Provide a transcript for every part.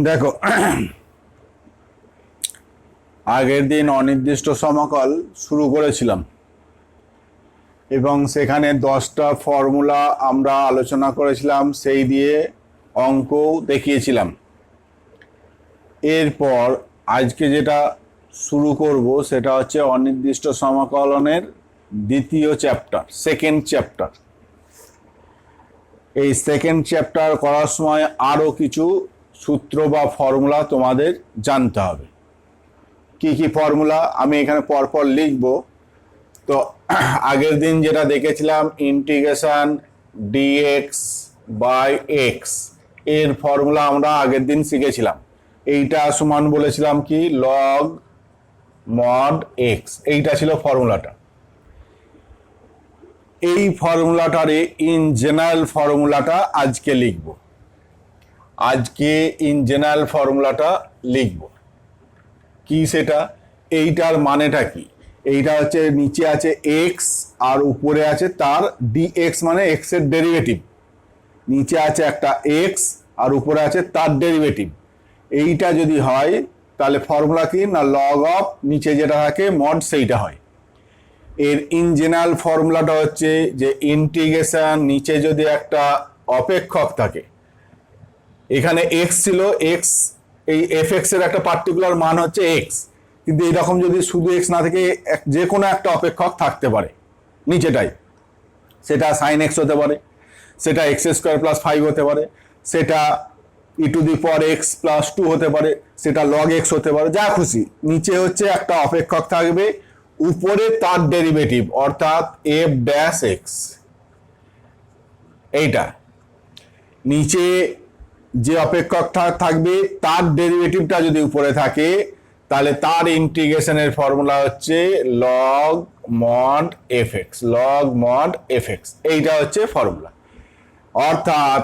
দেখো, আগের দিন অনির্দিষ্ট সমাকল শুরু করেছিলাম এবং সেখানে 10টা ফর্মুলা আমরা আলোচনা করেছিলাম, সেই দিয়ে অঙ্কও দেখিয়েছিলাম। এরপর আজকে যেটা শুরু করব সেটা হচ্ছে অনির্দিষ্ট সমাকলনের দ্বিতীয় চ্যাপ্টার, সেকেন্ড চ্যাপ্টার। এই সেকেন্ড চ্যাপ্টার করার সময় আরও কিছু সূত্র বা ফর্মুলা তোমাদের জানতে হবে। কি কি ফর্মুলা আমি এখানে পরপর লিখব। তো আগের দিন যেটা দেখেছিলাম, ইন্টিগ্রেশন ডিএক্স বাই এক্স এর ফর্মুলা আমরা আগের দিন শিখেছিলাম। এইটা সমান বলেছিলাম কি, লগ মড এক্স, এইটা ছিল ফর্মুলাটা। এই ফর্মুলাটারে ইন জেনারেল ফর্মুলাটা আজকে লিখব। আজকে ইন জেনারেল ফর্মুলাটা লিখব। কি সেটা, এইটার মানেটা কি? এইটা হচ্ছে নিচে আছে এক্স আর উপরে আছে তার ডিএক্স, মানে এক্স এর ডেরিভেটিভ। নিচে আছে একটা এক্স আর উপরে আছে তার ডেরিভেটিভ। এইটা যদি হয় তাহলে ফর্মুলা কি না, লগ অফ নিচে যেটা থাকে মড, সেইটা হয়। এর ইন জেনারেল ফর্মুলাটা হচ্ছে যে ইন্টিগ্রেশন, নিচে যদি একটা অপেক্ষক থাকে, এখানে এক্স ছিল, এক্স এই এফ এক্স এর একটা পার্টিকুলার মান হচ্ছে এক্স, কিন্তু এইরকম যদি শুধু এক্স না থেকে যে কোনো একটা অপেক্ষক থাকতে পারে নিচেটাই, সেটা সাইন এক্স হতে পারে, সেটা এক্স স্কোয়ার প্লাস 5 হতে পারে, সেটা e to the power x plus 2 হতে পারে, সেটা লগ এক্স হতে পারে, যা খুশি। নিচে হচ্ছে একটা অপেক্ষক থাকবে, উপরে তার ডেরিভেটিভ অর্থাৎ এফ ড্যাশ এক্স। এইটা নিচে যে অপেক্ষকটা থাকবে তার ডেরিভেটিভটা যদি উপরে থাকে, তাহলে তার ইন্টিগ্রেশনের ফর্মুলা হচ্ছে log mod F x, log mod F x. এইটা হচ্ছে ফর্মুলা। অর্থাৎ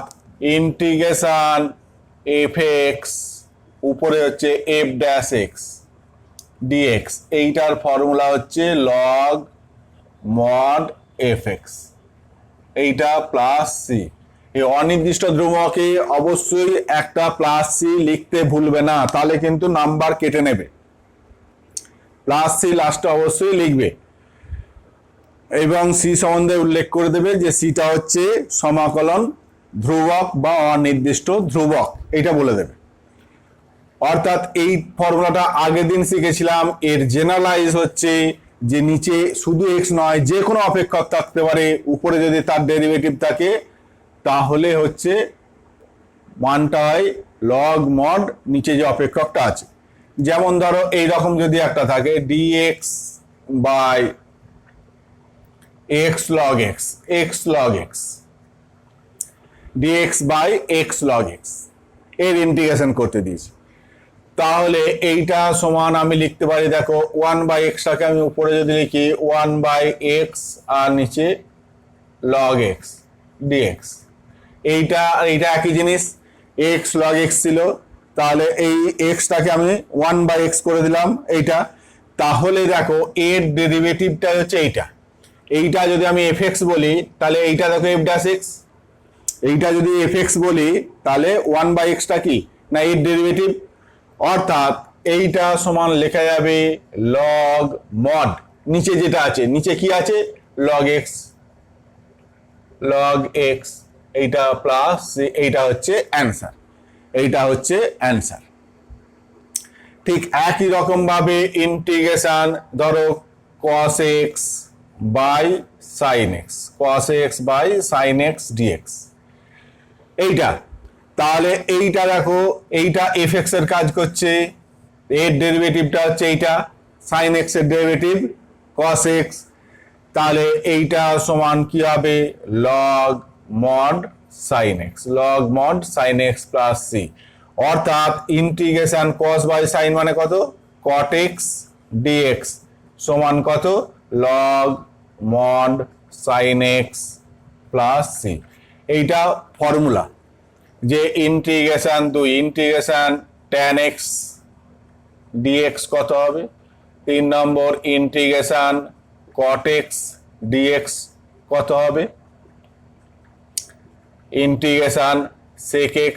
ইন্টিগ্রেশন এফ এক্স উপরে হচ্ছে এফ ড্যাশ এক্স ডিএক্স, এইটার ফর্মুলা হচ্ছে লগ মড এফ এক্স, এইটা প্লাস সি। এই অনির্দিষ্ট ধ্রুবকে অবশ্যই একটা প্লাস সি লিখতে ভুলবে না, তাহলে কিন্তু নাম্বার কেটে নেবে। প্লাস সি লাস্টে অবশ্যই লিখবে এবং সি সম্বন্ধে উল্লেখ করে দেবে যে সিটা হচ্ছে সমাকলন ধ্রুবক বা অনির্দিষ্ট ধ্রুবক, এইটা বলে দেবে। অর্থাৎ এই ফর্মুলাটা আগের দিন শিখেছিলাম। এর জেনারেলাইজ হচ্ছে যে নিচে শুধু এক্স নয়, যে কোনো অপেক্ষক থাকতে পারে, উপরে যদি তার ডেরিভেটিভ থাকে তাহলে হচ্ছে মানটা হয় লগ মড নিচে যে অপেক্ষকটা আছে। যেমন ধরো এইরকম যদি একটা থাকে dx by x log x, x log x, dx by x log x, এর ইন্টিগ্রেশন করতে দিয়েছি। তাহলে এইটা সমান আমি লিখতে পারি, দেখো 1 বাই এক্সটাকে আমি উপরে যদি লিখি 1 বাই এক্স আর নিচে লগ এক্স ডিএক্স, এইটা এইটা একই জিনিস, এক্স লগ এক্স ছিল, তাহলে এই এক্সটাকে আমি 1 বাই এক্স করে দিলাম এইটা। তাহলে দেখো এর ডেরিভেটিভটা হচ্ছে এইটা। এইটা যদি আমি এফ এক্স বলি তাহলে এইটা দেখো এফ ড্যাশ এক্স, এইটা যদি এফ এক্স বলি তাহলে 1 বাই এক্সটা কি না এর ডেরিভেটিভ। অর্থাৎ এইটা সমান লেখা যাবে লগ মড নিচে যেটা আছে, নিচে কি আছে লগ এক্স, লগ এক্স, এইটা প্লাস এইটা হচ্ছে অ্যান্সার, এইটা হচ্ছে অ্যান্সার। ঠিক একই রকম ভাবে ইন্টিগ্রেশন ধরো cos x by sin x, cos x by sin x dx, এইটা। তাহলে এইটা দেখো, এইটা এফ এক্স এর কাজ করছে, এর ডেরিভেটিভটা হচ্ছে এইটা, সাইন এক্স এর ডেরিভেটিভ cos x, তাহলে এইটা সমান কি হবে log mod sine x, log mod sine x plus c. অর্থাৎ ইন্টিগ্রেশন cos বাই সাইন মানে কত, cot x dx সমান কত log mod sine x plus c. এইটা ফর্মুলা যে integration 2 integration tan x dx কত হবে, 3 number integration cot x dx কত হবে, ইন্টিগ্রেশন sec x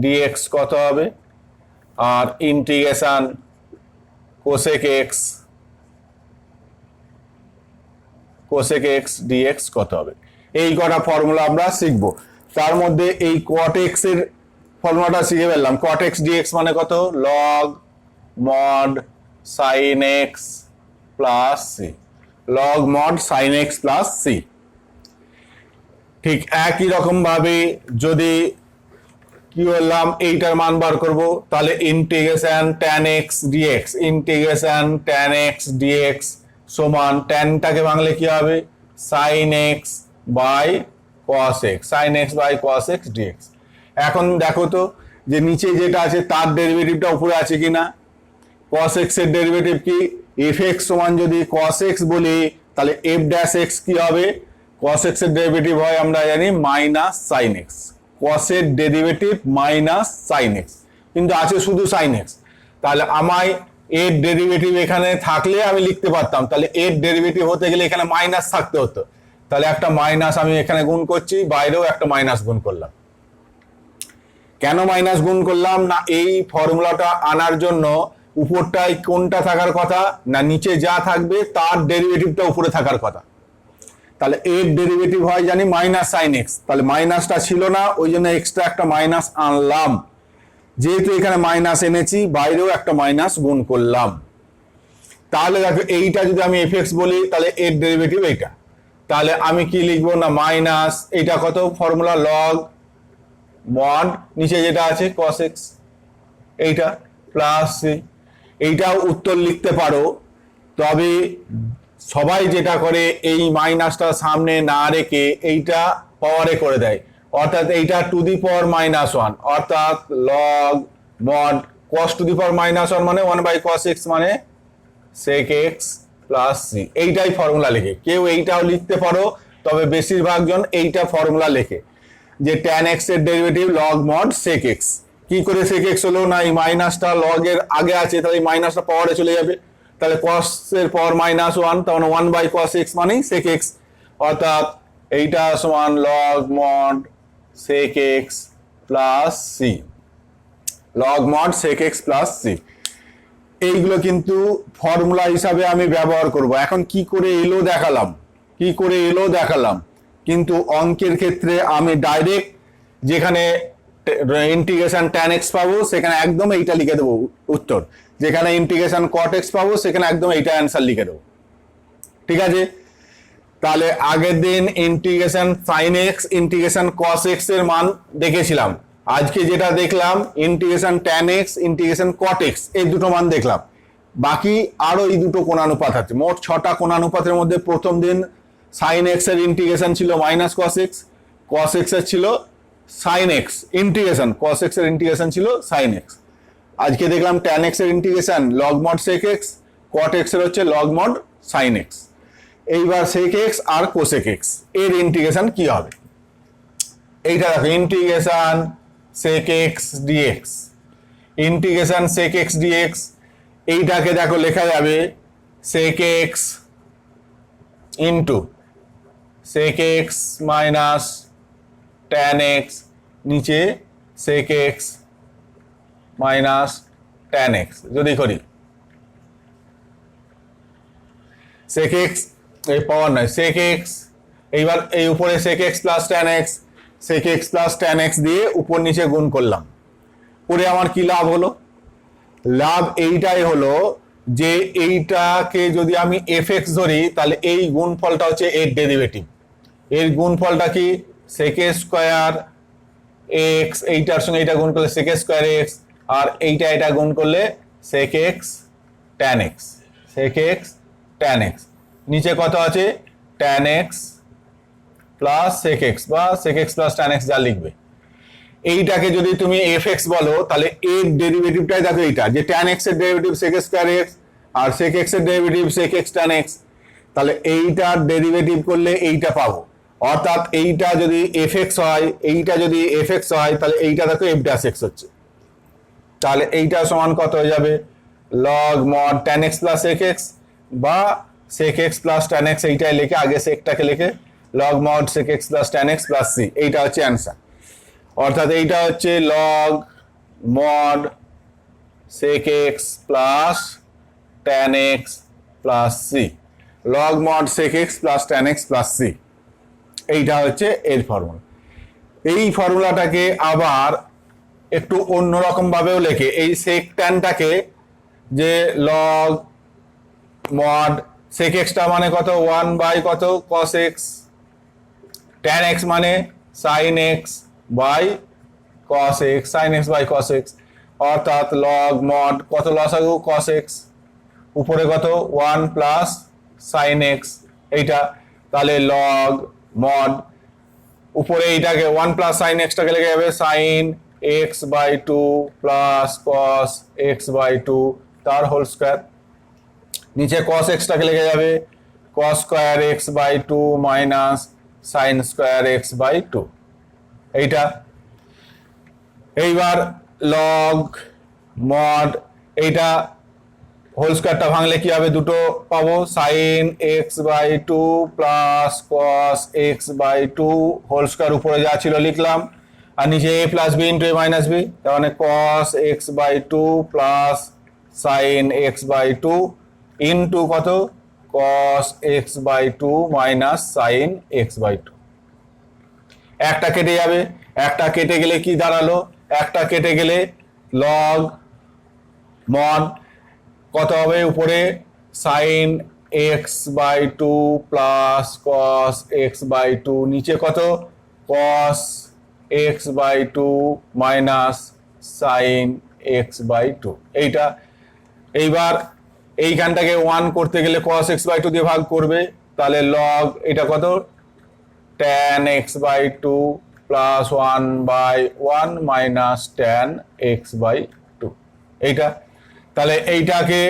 ডিএক্স কত হবে, আর ইন্টিগ্রেশন কোসেক এক্স ডিএক্স কত হবে। এই কটা ফর্মুলা আমরা শিখব। তার মধ্যে এই কট এক্স এর ফর্মুলাটা শিখে ফেললাম। কট এক্স ডিএক্স মানে কত, log mod sine x plus c, log mod sine x plus c. ঠিক একই রকম ভাবে যদি কি বললাম এইটার মান বার করব, তাহলে integration tan x dx, integration tan x dx সমান ট্যানটাকে বাংলা কি হবে, sine x by cos x, sine x by cos x dx. এখন দেখো তো যে নিচে যেটা আছে তার ডেরিভেটিভটা উপরে আছে কিনা। কস এক্স এর ডেরিভেটিভ কি, এফ এক্স সমান যদি কস এক্স বলি তাহলে এফ ড্যাশ এক্স কি হবে, কস এক্স এর ডেরিভেটিভ হয় আমরা জানি মাইনাস সাইন এক্স, কস এর ডেরিভেটিভ মাইনাস সাইন এক্স, কিন্তু আছে শুধু সাইন এক্স। তাহলে আমায় এর ডেরিভেটিভ এখানে থাকলে আমি লিখতে পারতাম, তাহলে এর ডেরিভেটিভ হতে গেলে এখানে মাইনাস থাকতে হতো। তাহলে একটা মাইনাস আমি এখানে গুণ করছি, বাইরেও একটা মাইনাস গুণ করলাম। কেন মাইনাস গুণ করলাম না, এই ফর্মুলাটা আনার জন্য উপরটায় কোনটা থাকার কথা না, নিচে যা থাকবে তার ডেরিভেটিভটা উপরে থাকার কথা। তাহলে এর ডেরিভেটিভ হয় জানি মাইনাস সাইন এক্স, তাহলে মাইনাসটা ছিল না, ওই জন্য এক্সট্রা একটা মাইনাস আনলাম। যেহেতু এখানে মাইনাস এনেছি বাইরেও একটা মাইনাস গুণ করলাম। তাহলে দেখো এইটা যদি আমি এফ এক্স বলি তাহলে এর ডেরিভেটিভ এইটা, তাহলে আমি কি লিখবো না মাইনাস এইটা কত ফর্মুলা লগ মড নিচে যেটা আছে কস এক্স এইটা প্লাস সি। এইটাও উত্তর লিখতে পারো, তবে সবাই যেটা করে এই মাইনাসটা সামনে না রেখে এইটা পাওয়ারে করে দেয়, অর্থাৎ এইটা to the power minus one, অর্থাৎ log mod cos to the power minus one মানে ওয়ান বাই কস এক্স মানে সেক এক্স প্লাস সি। এইটাই ফর্মুলা লেখে। কেউ এইটাও লিখতে পারো, তবে বেশিরভাগ জন এইটা ফর্মুলা লেখে যে ট্যান এক্স এর derivative log mod sec x. কি করে সেক এক্স হলো না, এই মাইনাসটা লগ এর আগে আছে, তাহলে এই মাইনাসটা পাওয়ারে চলে যাবে, তাহলে কস এর পাওয়ার মাইনাস ওয়ান, তখন ওয়ান বাই কস এক্স মানেই সেক এক্স, অর্থাৎ এইটা সমান log mod sec x plus c, log mod sec x plus c. এইগুলো কিন্তু ফর্মুলা হিসাবে আমি ব্যবহার করব। এখন কি করে এলো দেখালাম, কিন্তু অঙ্কের ক্ষেত্রে আমি ডাইরেক্ট যেখানে ইন্টিগ্রেশন ট্যান এক্স পাবো সেখানে একদম এইটা লিখে দেবো উত্তর, যেখানে ইন্টিগ্রেশন কট এক্স পাবো সেখানে একদম এইটা অ্যান্সার লিখে দেবো। ঠিক আছে, তাহলে আগের দিন integration sign x integration cos x এর মান দেখেছিলাম। আজকে যেটা দেখলাম integration tan x integration cot x, এই দুটো মান দেখলাম। বাকি আরো এই দুটো কোণানুপাত আছে, মোট 6টা কোণানুপাতের মধ্যে প্রথম দিন সাইন এক্স এর ইন্টিগ্রেশন ছিল মাইনাস কস এক্স এর ছিল sine x integration, cos x এর ইন্টিগ্রেশন ছিল সাইন এক্স। আজকে দেখলাম ট্যান এক্স এর integration log mod sec x, cot x এর হচ্ছে লগ মড সাইন এক্স। এইবার সেক এক্স আর কোসেক এক্স এর ইন্টিগ্রেশন কি হবে, এইটা দেখো integration sec x dx, integration sec x dx. এইটাকে দেখো লেখা যাবে সেক এক্স ইন্টু সেক এক্স মাইনাস ট্যান এক্স, নিচে sec x minus tan x. যদি করি সেক এক্স এই পাওয়ার নয় সেক এক্স, এইবার এই উপরে sec x plus tan x, sec x plus tan x দিয়ে উপর নিচে গুণ করলাম, করে আমার কি লাভ হলো, লাভ এইটাই হলো যে এইটাকে যদি আমি এফ এক্স ধরি তাহলে এই গুণফলটা হচ্ছে এর ডেরিভেটিভ, এর গুণফলটা কি সেক স্কোয়ার এক্স, এইটার সঙ্গে এইটা গুণ করলে সেক স্কোয়ার এক্স, আর এটা গুণ করলে sec x tan x, sec x tan x. নিচে কত আছে tan x plus sec x বা sec x plus tan x যা লিখবে। এইটাকে যদি তুমি এফ এক্স বলো তাহলে এর ডেরিভেটিভটাই দেখো এইটা, যে ট্যান এক্স এর ডেরিভেটিভ সেক স্কোয়ার এক্স আর সেক এক্স এর derivative sec x tan x, তাহলে এইটার ডেরিভেটিভ করলে এইটা পাবো, অর্থাৎ এইটা যদি এফ এক্স হয় এইটা যদি এফ এক্স হয় তাহলে এইটা দেখো এফ ড্যাশ এক্স হচ্ছে, তাহলে এইটা সমান কত হয়ে যাবে log mod tan x plus sec x বা sec x plus tan x, এইটাই লিখে আগে সেকটাকে লিখে log mod sec x plus tan x plus c, এইটা হচ্ছে অ্যান্সার। অর্থাৎ এইটা হচ্ছে log mod sec x plus tan x plus c, log mod sec x plus tan x plus c, এইটা হচ্ছে এর ফর্মুলা। এই ফর্মুলাটাকে আবার একটু অন্যরকম ভাবেও লেখে, এই sec tanটাকে যে log mod sec x টা মানে কত 1 বাই কত cos x, tan x মানে sin x by cos x, sin x by cos x, অর্থাৎ log mod কত লসাগু cos x, উপরে কত 1 প্লাস sin x, এইটা তাহলে log mod উপরে এইটাকে 1 প্লাস sin x টাকে লেগে যাবে sin x by 2 plus cos x by 2 তার হোল স্কয়ার, নিচে cos x টাকে লেগে যাবে cos square x by 2 minus sin square x by 2, এইটা। এইবার log mod এইটা হোল স্কয়ারটা ভাঙলে কি হবে, দুটো পাবো sin x by 2 plus cos x by 2 whole square, উপরে যা ছিল লিখলাম, আর নিচে a plus b into a minus b, তার মানে cos x by 2 plus sin x by 2 into কত cos x by 2 minus sin x by 2। একটা কেটে যাবে, একটা কেটে গেলে কি দাঁড়ালো, একটা কেটে গেলে log mod কত হবে, উপরে sin x by 2 plus cos x by 2, নিচে কত cos x by 2 minus sin x by 2, এইটা। এইবার এইখানটাকে 1 করতে গেলে cos x বাই 2 দিয়ে ভাগ করবে, তাহলে log এটা কত tan x by 2 plus 1 by 1 minus tan x by 2, এইটা। তাহলে এইটাকে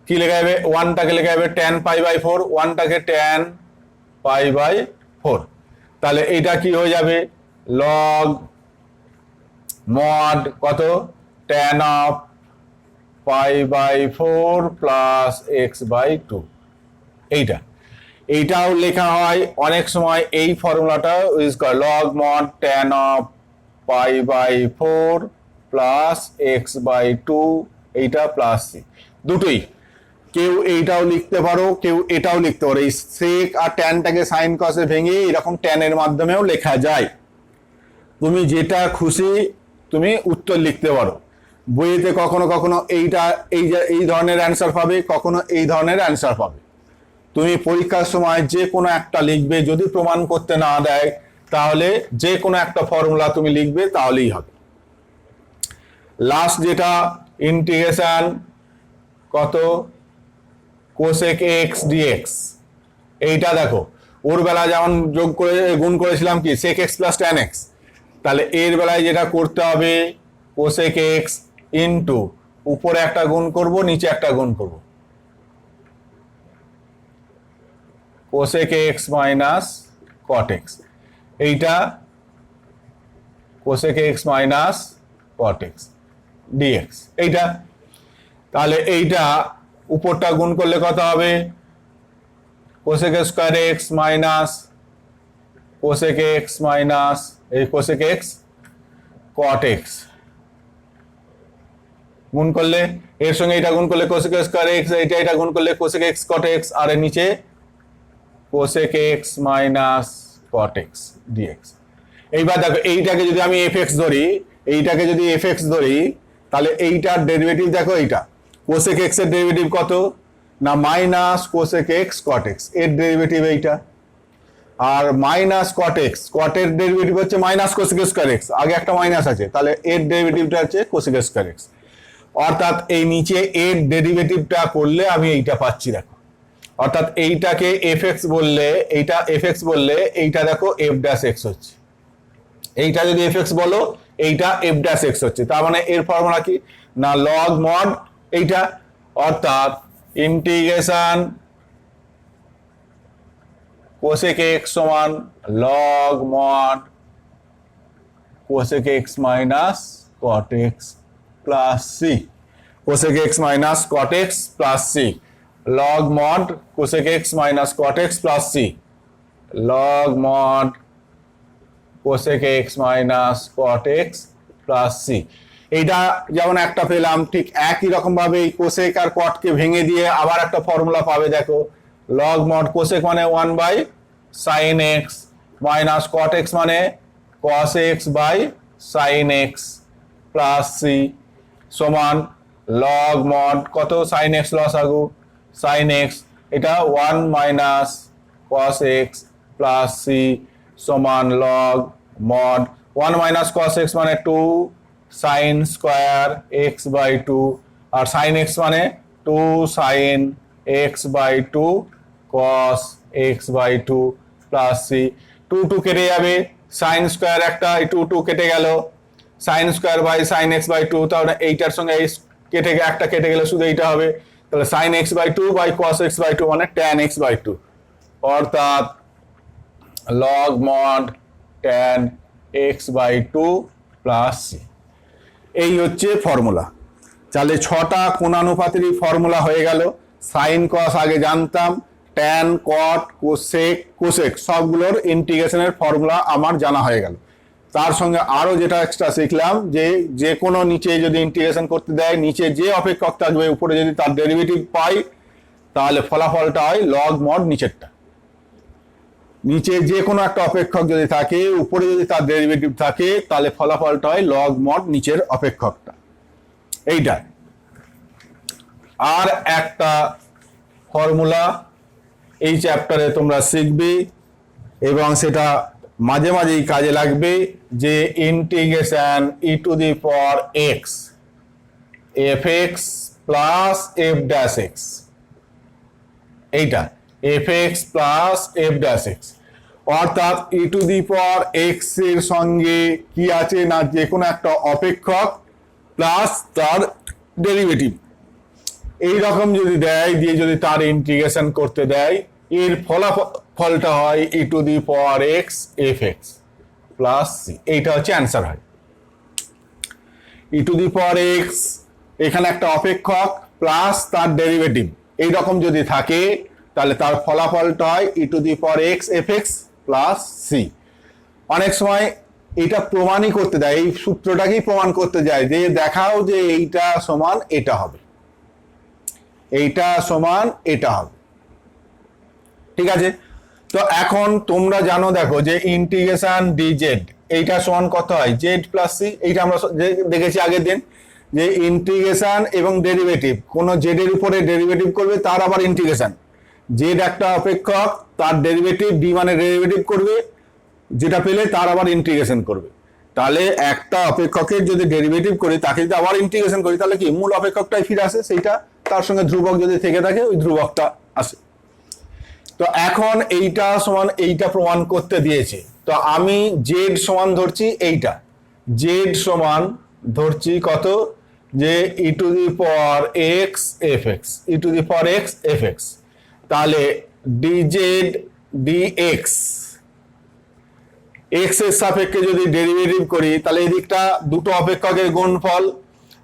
কি লেখা যাবে, 1টাকে লেখা যাবে tan পাই বাই 4, 1টাকে tan পাই বাই 4, তাহলে এইটা কি হয়ে যাবে log mod কত tan of pi by 4 plus x by 2, এইটা। এইটাও লেখা হয় অনেক সময় এই ফর্মুলাটা ইউজ করে, log mod tan of pi by 4 plus x by 2, এইটা প্লাস c, দুটোই। কেউ এইটাও লিখতে পারো, কেউ এটাও লিখতে পারো, এই sec আর tanটাকে sin cos এ ভেঙে এরকম tan এর মাধ্যমেও লেখা যায়, তুমি যেটা খুশি তুমি উত্তর লিখতে পারো। বইতে কখনো কখনো এইটা এই ধরনের অ্যান্সার পাবে, কখনো এই ধরনের অ্যান্সার পাবে। তুমি পরীক্ষার সময় যে কোনো একটা লিখবে, যদি প্রমাণ করতে না দেয় তাহলে যে কোনো একটা ফর্মুলা তুমি লিখবে, তাহলেই হবে। লাস্ট যেটা ইন্টিগ্রেশন কত cosec x dx, এইটা দেখো ওর বেলায় যেমন যোগ করে গুণ করেছিলাম কি sec x plus tan x, তাহলে এর বেলায় যেটা করতে হবে cosec x ইন্টু উপরে একটা গুণ করব, নিচে একটা গুণ করব, cosec x minus cot x, এইটা cosec x minus cot x dx, এইটা। তাহলে এইটা উপরটা গুণ করলে কত হবে cosec square x minus cosec x minus এই cosec x cot x, গুণ করলে এর সঙ্গে এটা গুণ করলে cosec স্কয়ার x, এটা গুণ করলে cosec x cot x, আর এর নিচে cosec x minus cot x dx। এইবার দেখো এইটাকে যদি আমি fx ধরি, এইটাকে যদি fx ধরি, তাহলে এইটার ডেরিভেটিভ দেখো, এইটা cosec x এর ডেরিভেটিভ কত না minus cosec x cot x, এর ডেরিভেটিভ এইটা, আর মাইনাস cot x, cot এর ডেরিভেটিভ হচ্ছে মাইনাস cosec স্কয়ার x, আগে একটা মাইনাস আছে, তাহলে এর ডেরিভেটিভটা হচ্ছে cosec স্কয়ার x, অর্থাৎ এই নিচে এর ডেরিভেটিভটা করলে আমি এইটা পাচ্ছি, দেখো। অর্থাৎ এইটাকে fx বললে, এইটা fx বললে এইটা দেখো f ড্যাশ x হচ্ছে, এইটা যদি fx বলো এইটা f ড্যাশ x হচ্ছে, তার মানে এর ফর্মুলা কি না log mod এইটা, অর্থাৎ ইন্টিগ্রেশন cosec x সমান log mod cosec x minus cot x plus c, cosec x minus cot x plus c, log mod cosec x minus cot x plus c, log mod cosec x minus cot x plus c। এইটা যেমন একটা পেলাম, ঠিক একই রকম ভাবে এই cosec আর কটকে ভেঙে দিয়ে আবার একটা ফর্মুলা পাবে। দেখো লগ মড কোসেক মানে 1/sin x minus cot x মানে cos x by sin x plus c সমান লগ মড কত sin x লসাগু sin x, এটা 1 minus cos x plus c সমান log mod 1 minus cos x মানে 2 sin square x by 2 আর sin x মানে 2 sin x by 2 cos x by 2 plus c 2 কেটে যাবে, sin স্কোয়ার একটা 2 কেটে গেল, sin square by sin x by 2, তাহলে এইটার সঙ্গে এই একটা কেটে গেলে শুধু এইটা হবে, তাহলে sin x by 2 by cos x by 2 মানে tan x বাই 2, অর্থাৎ log mod tan x by 2 plus c. এই হচ্ছে ফর্মুলা। তাহলে 6টা কোণানুপাতেরই ফর্মুলা হয়ে গেল। সাইন কস আগে জানতাম, ট্যান কট কোসেক কোসেক সবগুলোর ইন্টিগ্রেশনের ফর্মুলা আমার জানা হয়ে গেল। তার সঙ্গে আরো যেটা এক্সট্রা শিখলাম যে কোনো নিচে যদি ইন্টিগ্রেশন করতে দেয়, নিচে যে অপেক্ষক থাকবে উপরে যদি তার ডেরিভেটিভ পাই তাহলে ফলাফলটা হয় লগ মড নিচেরটা। নিচে যে কোনো একটা অপেক্ষক যদি থাকে উপরে যদি তার ডেরিভেটিভ থাকে তাহলে ফলাফলটা হয় লগ মড নিচের অপেক্ষকটা। এইটা আর একটা ফর্মুলা এই চ্যাপ্টারে তোমরা শিখবে এবং সেটা মাঝে মাঝেই কাজে লাগবে, যে integration e to the power x f x plus f dash x, এইটা f x plus f dash x, অর্থাৎ e to the power x এর সঙ্গে কি আছে না যে কোনো একটা অপেক্ষক প্লাস তার ডেরিভেটিভ, এই রকম যদি দেয় দিয়ে যদি তার ইন্টিগ্রেশন করতে দেয় এর ফলাফলটা হয় e to the power x f x plus c. এইটা হচ্ছে অ্যান্সার হয়। E to the power x এখানে একটা অপেক্ষক প্লাস তার ডেরিভেটিভ এইরকম যদি থাকে তাহলে তার ফলাফলটা হয় e to the power x f x plus c. অনেক সময় এটা প্রমাণই করতে দেয়, এই সূত্রটাকেই প্রমাণ করতে যায় যে দেখাও যে এইটা সমান এটা হবে, এইটা সমান এটা হবে। ঠিক আছে, তো এখন তোমরা জানো দেখো যে ইন্টিগ্রেশন ডিজেড এইটা সমান কত হয় জেড প্লাস সি, এইটা আমরা দেখেছি আগের দিন যে ইন্টিগ্রেশন এবং ডেরিভেটিভ, কোন জেড এর উপরে ডেরিভেটিভ করবে তার আবার ইন্টিগ্রেশন, জেড একটা অপেক্ষক তার ডেরিভেটিভ ডি মানে ডেরিভেটিভ করবে যেটা পেলে তার আবার ইন্টিগ্রেশন করবে। তাহলে একটা অপেক্ষকের যদি ডেরিভেটিভ করি তাকে যদি আবার ইন্টিগ্রেশন করি তাহলে কি মূল অপেক্ষকটাই ফিরে আসে, সেইটা তার সঙ্গে ধ্রুবক যদি থেকে থাকে ওই ধ্রুবকটা আসে। তো এখন এইটা সমান এইটা প্রমাণ করতে দিয়েছে, তো আমি জেড সমান ধরছি এইটা, জেড সমান ধরছি কত যে e to the power x f x, e to the power x f x, তাহলে ডিজেড ডি এক্স এক্স এর সাপেক্ষে যদি ডেরিভেটিভ করি তাহলে এই দিকটা দুটো অপেক্ষকের গুণফল,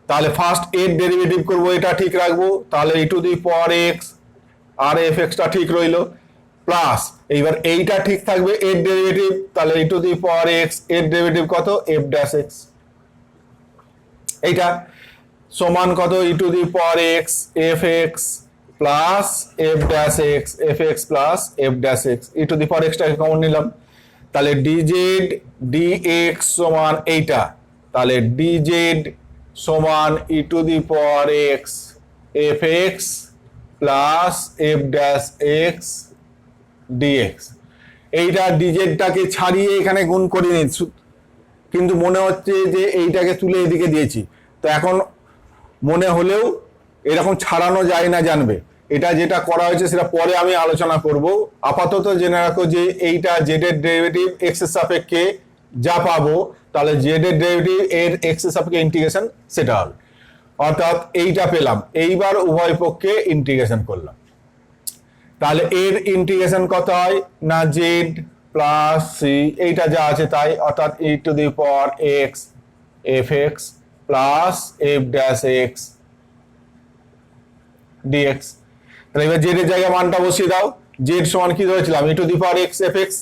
তাহলে ফার্স্ট এর ডেরিভেটিভ করব এটা ঠিক রাখবো, তাহলে e to the power x আর এফ এক্সটা ঠিক রইলো, প্লাস এইবার এইটা ঠিক থাকবে এর ডেরিভেটিভ, তাহলে e to the power x এর ডেরিভেটিভ কত এফ ড্যাশ এক্স, এইটা সমান কত e to the power x f x plus f dash x f x plus f dash x, e to the power এক্সটাকে common নিলাম, তাহলে d z d x সমান এইটা, তাহলে ডিজেড সমান e to the power x f x plus f dash x dx. এইটা ডিজেডটাকে ছাড়িয়ে এখানে গুণ করে নিচ্ছি, কিন্তু মনে হচ্ছে যে এইটাকে তুলে এদিকে দিয়েছি, তো এখন মনে হলেও এরকম ছাড়ানো যায় না জানবে, এটা যেটা করা হয়েছে সেটা পরে আমি আলোচনা করব। আপাতত জেনে রাখো যে এইটা জেড এর ডেরিভেটিভ এক্স এর সাপেক্ষে যা পাবো তাহলে জেড এর ডেরিভেটিভ এর এক্স এর সাপেক্ষে ইন্টিগ্রেশন সেটা হবে, অর্থাৎ এইটা পেলাম। এইবার উভয় পক্ষে ইন্টিগ্রেশন করলাম, তাহলে এর ইন্টিগ্রেশন কত হয় না জেড প্লাস সি, এইটা যা আছে তাই, অর্থাৎ e to the power x f x plus f dash x dx. তাহলে এবার জেড এর জায়গায় মানটা বসিয়ে দাও, জেড সমান কি ধরেছিলাম e to the power x f x,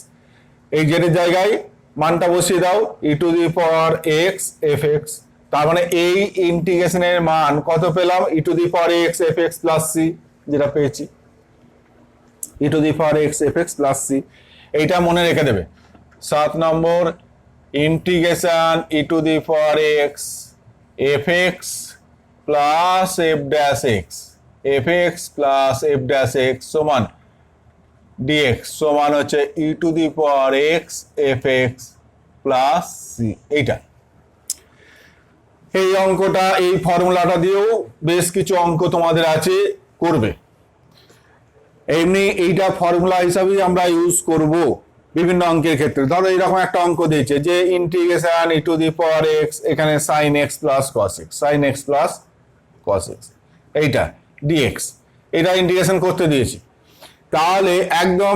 এই জেড এর জায়গায় মানটা বসিয়ে দাও e to the power x f x তার মানে এই ইন্টিগ্রেশনের মান কত পেলাম, e to the power x f x plus c, যেটা পেয়েছি e to the power x f x plus c. এইটা মনে রেখে দেবে। 7 number integration e to the power x f x plus f dash x, f x plus f dash x সমান d x সমান হচ্ছে e to the power x f x plus c. এইটা এই অঙ্কটা এই ফর্মুলাটা দিয়েও বেশ কিছু অঙ্ক তোমাদের আছে করবে। এমনি এইটা ফর্মুলা হিসাবেই আমরা ইউজ করব বিভিন্ন অঙ্কের ক্ষেত্রে। ধরো এইরকম একটা অঙ্ক দিয়েছে যে integration e to the power x, এখানে sine x plus cos x, sine x plus cos x, এইটা ডিএক্স, এটা ইন্টিগ্রেশন করতে দিয়েছি। তাহলে একদম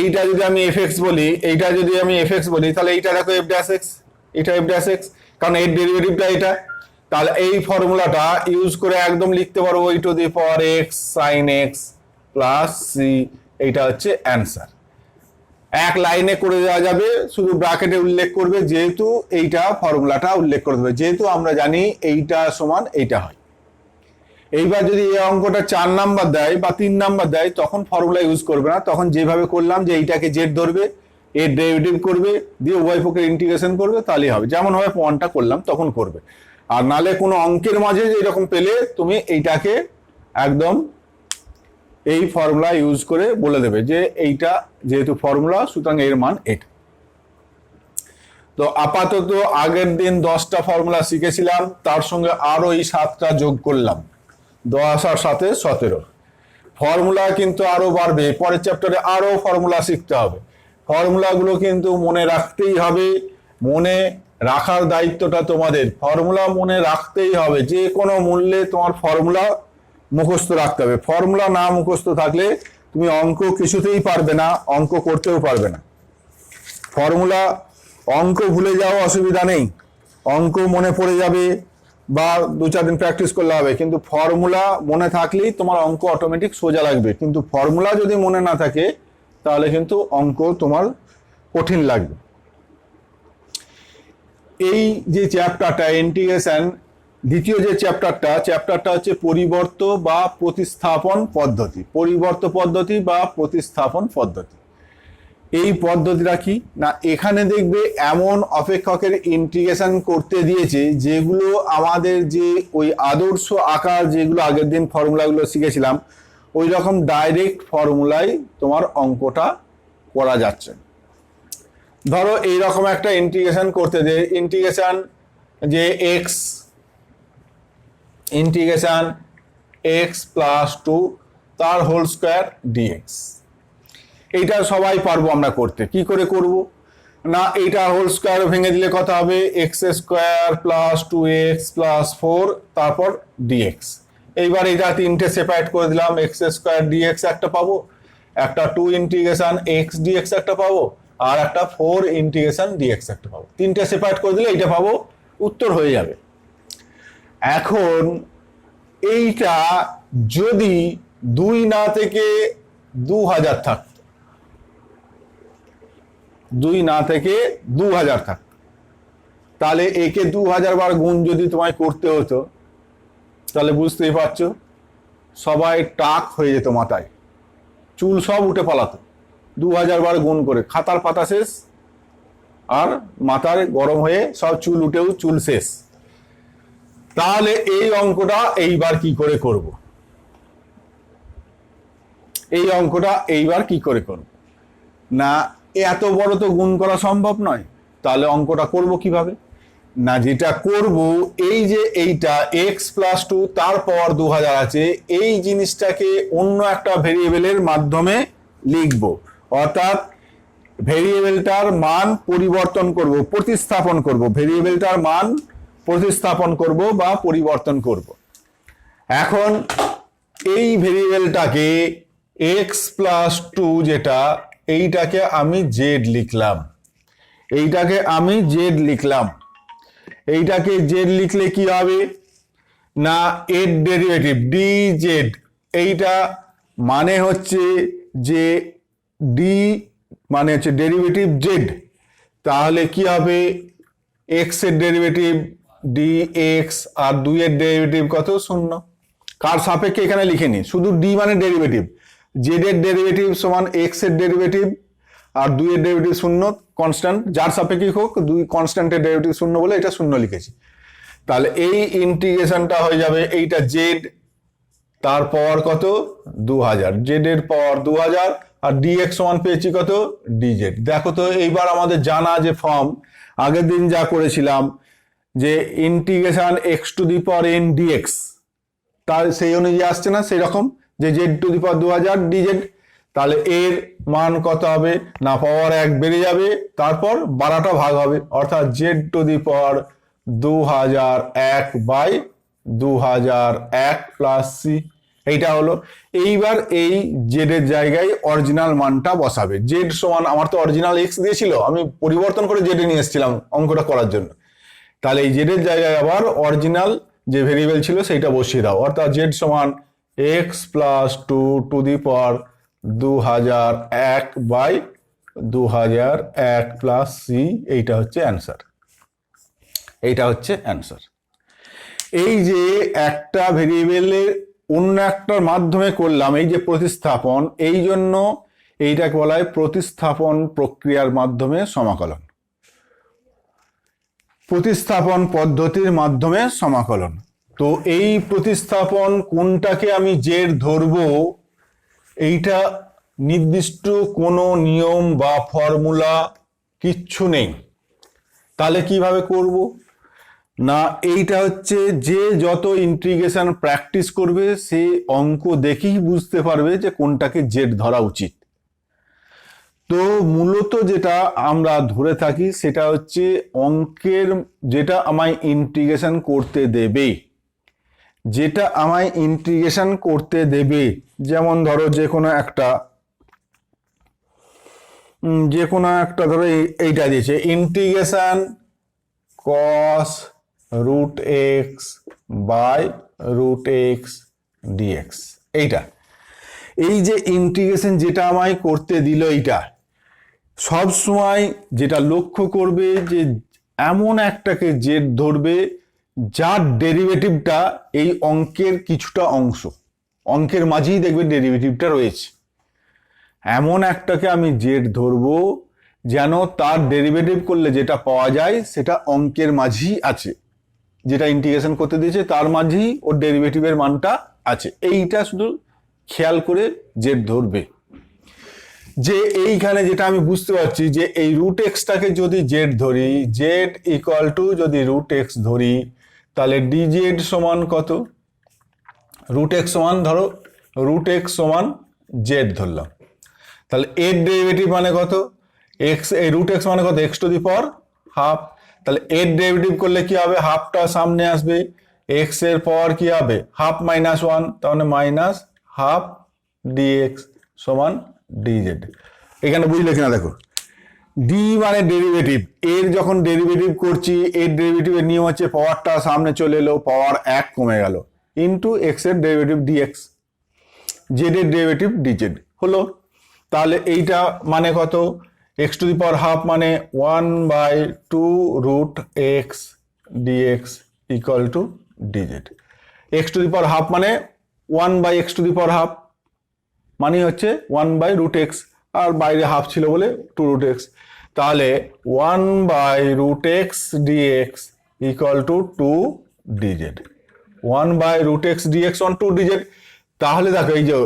এইটা যদি আমি এফ এক্স বলি, এইটা যদি আমি এফ এক্স বলি, তাহলে এইটা দেখো এফ ড্যাশ এক্স, এটা এফ ড্যাশ এক্স, কারণ এর ডেরিভেটিভটা এটা। তাহলে এই ফর্মুলাটা ইউজ করে একদম লিখতে পারবো e to the power x sine x plus c, এইটা হচ্ছে অ্যান্সার। এক লাইনে করে দেওয়া যাবে, শুধু ব্র্যাকেটে উল্লেখ করবে, যেহেতু এইটা ফর্মুলাটা উল্লেখ করে দেবে, যেহেতু আমরা জানি এইটা সমান এইটা হয়। এইবার যদি এই অঙ্কটা 4 নাম্বার দেয় বা 3 নাম্বার দেয়, তখন ফর্মুলা ইউজ করবে না, তখন যেভাবে করলাম যে এইটাকে জেড ধরবে, এর ডেরিভেটিভ করবে, দিয়ে উভয় পক্ষের ইন্টিগ্রেশন করবে, তাহলেই হবে। যেমন ভাবে পয়েন্টটা করলাম তখন করবে। আর নালে কোনো অঙ্কের মাঝে এরকম পেলে তুমি এইটাকে একদম এই ফর্মুলা ইউজ করে বলে দেবে যে এইটা যেহেতু ফর্মুলা, সুতরাং এর মান এটা। তো আপাতত আগের দিন 10টা ফর্মুলা শিখেছিলাম, তার সঙ্গে আরো এই 7টা যোগ করলাম, 10 আর 7 17। ফর্মুলা কিন্তু আরো বাড়বে, পরের চ্যাপ্টারে আরো ফর্মুলা শিখতে হবে। ফর্মুলাগুলো কিন্তু মনে রাখতেই হবে, মনে রাখার দায়িত্বটা তোমাদের। ফর্মুলা মনে রাখতেই হবে, যে কোনো মূল্যে তোমার ফর্মুলা মুখস্থ রাখতে হবে। ফর্মুলা না মুখস্থ থাকলে তুমি অঙ্ক কিছুতেই পারবে না, অঙ্ক করতেও পারবে না। ফর্মুলা, অঙ্ক ভুলে যাওয়া অসুবিধা নেই, অঙ্ক মনে পড়ে যাবে বা 2-4 দিন প্র্যাকটিস করলে হবে, কিন্তু ফর্মুলা মনে থাকলেই তোমার অঙ্ক অটোমেটিক সোজা লাগবে। কিন্তু ফর্মুলা যদি মনে না থাকে তাহলে কিন্তু অঙ্ক তোমার কঠিন লাগবে। এই যে চ্যাপ্টারটা ইন্টিগ্রেশন, দ্বিতীয় যে চ্যাপ্টারটা হচ্ছে পরিবর্ত বা প্রতিস্থাপন পদ্ধতি, পরিবর্ত পদ্ধতি বা প্রতিস্থাপন পদ্ধতি। এই পদ্ধতিটা কি না, এখানে দেখবে এমন অপেক্ষকের ইন্টিগ্রেশন করতে দিয়েছে যেগুলো আমাদের যে ওই আদর্শ আকার যেগুলো আগের দিন ফর্মুলাগুলো শিখেছিলাম, ওই রকম ডাইরেক্ট ফর্মুলায় তোমার অঙ্কটা করা যাচ্ছে। ধরো এইরকম একটা ইন্টিগ্রেশন করতে দে, ইন্টিগ্রেশন যে ইন্টিগ্রেশন এক্স প্লাস 2 তার হোল স্কোয়ার ডিএক্স। এইটা সবাই পারবো আমরা করতে। কি করে করব না, এইটা হোল স্কোয়ার ভেঙে দিলে কত হবে, x square plus 2x plus 4 তারপর ডিএক্স। এইবার এটা 3টে সেপারেট করে দিলাম, এক্স স্কোয়ার ডিএক্স একটা পাবো, একটা 2 ইন্টিগ্রেশন এক্স ডিএক্স একটা পাবো, আর একটা 4 ইন্টিগ্রেশন ডিএক্স একটা পাবো। 3টে সেপারেট করে দিলে এইটা পাবো, উত্তর হয়ে যাবে। এখন এইটা যদি 2 না থেকে 2000 থাকতো, 2 না থেকে 2000 থাকতো, তাহলে একে 2000 বার গুণ যদি তোমায় করতে হতো, তাহলে বুঝতেই পারছো সবাই টাক হয়ে যেত, মাথায় চুল সব উঠে পালাতো। 2000 বার গুণ করে খাতার পাতা শেষ, আর মাথার গরম হয়ে সব চুল উঠেও চুল শেষ। তাহলে এই অঙ্কটা এইবার কি করে করব, এই অঙ্কটা এইবার কি করে করব না, এত বড় তো গুণ করা সম্ভব নয়, তাহলে অঙ্কটা করব কিভাবে না, যেটা করব এই যে এইটা x প্লাস 2 তার পাওয়ার 2000 আছে, এই জিনিসটাকে অন্য একটা ভেরিয়েবলের মাধ্যমে লিখব, অর্থাৎ ভেরিয়েবলটার মান পরিবর্তন করব, প্রতিস্থাপন করব, ভেরিয়েবলটার মান প্রতিস্থাপন করব বা পরিবর্তন করব। এখন এই ভেরিয়েবলটাকে x প্লাস 2 যেটা, এইটাকে আমি জেড লিখলাম, এইটাকে আমি জেড লিখলাম। এইটাকে জেড লিখলে কি হবে না, এর ডেরিভেটিভ ডি জেড, এইটা মানে হচ্ছে যে ডি মানে হচ্ছে ডেরিভেটিভ জেড, তাহলে কি হবে, এক্স এর ডেরিভেটিভ ডি এক্স আর 2 এর ডেরিভেটিভ কত? 0। কার সাপেক্ষে এখানে লিখে নি, শুধু ডি মানে ডেরিভেটিভ, জেড এর ডেরিভেটিভ সমান এক্স এর ডেরিভেটিভ আর 2 এর ডেরিভেটিভ 0, কনস্ট্যান্ট যার সাপেক্ষে হোক 2 কনস্ট্যান্টের ডেরিভেটিভ 0 বলে এটা 0 লিখেছি। তাহলে এই ইন্টিগ্রেশনটা হয়ে যাবে এইটা জেড, তার পাওয়ার কত? 2000, জেড এর পাওয়ার 2000 আর ডিএক্স সমান পেয়েছি কত? ডিজেড। দেখো তো এইবার আমাদের জানা যে ফর্ম আগের দিন যা করেছিলাম যে integration x to the power n dx, তার সেই অনুযায়ী আসছে না সেই রকম, যে z to the power 2000 dz. তাহলে এর মান কত হবে না, পাওয়ার 1 বেড়ে যাবে, তারপর 12টা ভাগ হবে, অর্থাৎ z to the power 2001/2001 plus c, এইটা হলো। এইবার এই জেড এর জায়গায় অরিজিনাল মানটা বসাবে। জেড সমান, আমার তো অরিজিনাল এক্স দিয়েছিল, আমি পরিবর্তন করে জেড এ নিয়ে এসেছিলাম অঙ্কটা করার জন্য। তাহলে এই জেড এর জায়গায় আবার অরিজিনাল যে ভেরিয়েবল ছিল সেইটা বসিয়ে দাও, অর্থাৎ জেড সমান x plus 2 to the power 2001/2001 plus c, এইটা হচ্ছে অ্যান্সার। এইটা হচ্ছে অ্যান্সার। এই যে একটা ভেরিয়েবলের অন্য একটার মাধ্যমে করলাম এই যে প্রতিস্থাপন, এই জন্য এইটাকে বলা হয় প্রতিস্থাপন প্রক্রিয়ার মাধ্যমে সমাকলন, প্রতিস্থাপন পদ্ধতির মাধ্যমে সমাকলন। তো এই প্রতিস্থাপন কোনটাকে আমি জেড ধরবো, এইটা নির্দিষ্ট কোনো নিয়ম বা ফর্মুলা কিচ্ছু নেই। তাহলে কিভাবে করব না, এইটা হচ্ছে যে যত ইন্টিগ্রেশন প্র্যাকটিস করবে সে অঙ্ক দেখেই বুঝতে পারবে যে কোনটাকে জেড ধরা উচিত। তো মূলত যেটা আমরা ধরে থাকি সেটা হচ্ছে অঙ্কের যেটা আমায় ইন্টিগ্রেশন করতে দেবে, যেটা আমায় ইন্টিগ্রেশন করতে দেবে, যেমন ধরো যে কোনো একটা ধরো এইটা দিয়েছে ইন্টিগ্রেশন cos √x/√x dx, এইটা এই যে ইন্টিগ্রেশন যেটা আমায় করতে দিল, এইটা সব সময় যেটা লক্ষ্য করবে যে এমন একটাকে জেড ধরবে যার ডেরিভেটিভটা এই অঙ্কের কিছুটা অংশ, অঙ্কের মাঝেই দেখবে ডেরিভেটিভটা রয়েছে। এমন একটাকে আমি জেড ধরবো যেন তার ডেরিভেটিভ করলে যেটা পাওয়া যায় সেটা অঙ্কের মাঝেই আছে, যেটা ইন্টিগ্রেশন করতে দিয়েছে তার মাঝেই ওর ডেরিভেটিভের মানটা আছে। এইটা শুধু খেয়াল করে জেড ধরবে। যে এইখানে যেটা আমি বুঝতে পারছি যে এই রুট এক্সটাকে যদি জেড ধরি, জেড ইকুয়াল টু যদি রুট এক্স ধরি, তাহলে ডিজেড সমান কত? রুট এক্স সমান ধরো রুট এক্স সমান জেড ধরলাম, তাহলে এর ডেরিভেটিভ মানে কত? এক্স, এই রুট এক্স মানে কত? X to the power half. তাহলে এর ডেরিভেটিভ করলে কি হবে? হাফটা সামনে আসবে, এক্স এর পাওয়ার কি হবে? হাফ মাইনাস 1, তাহলে মাইনাস হাফ ডিএক্স সমান ডিজেড। এখানে বুঝলে কিনা দেখো, ডি মানে ডেরিভেটিভ, এর যখন ডেরিভেটিভ করছি এর ডেরিভেটিভের নিয়ম হচ্ছে পাওয়ারটা সামনে চলে এলো, পাওয়ার 1 কমে গেল, ইন্টু এক্স এর ডেরিভেটিভ ডিএক্স, জেড এর ডেরিভেটিভ ডিজেড হলো। তাহলে এইটা মানে কত? X to the power half মানে 1/2√x dx equal to DZ. X to the power half মানে 1/x two the power half, মানে হচ্ছে 1/√x, আর বাইরে হাফ ছিল বলে 2√x। তাহলে 1/√x dx equal to 2 DZ, 1/√x dx on 2 DZ. তাহলে দেখো এই যে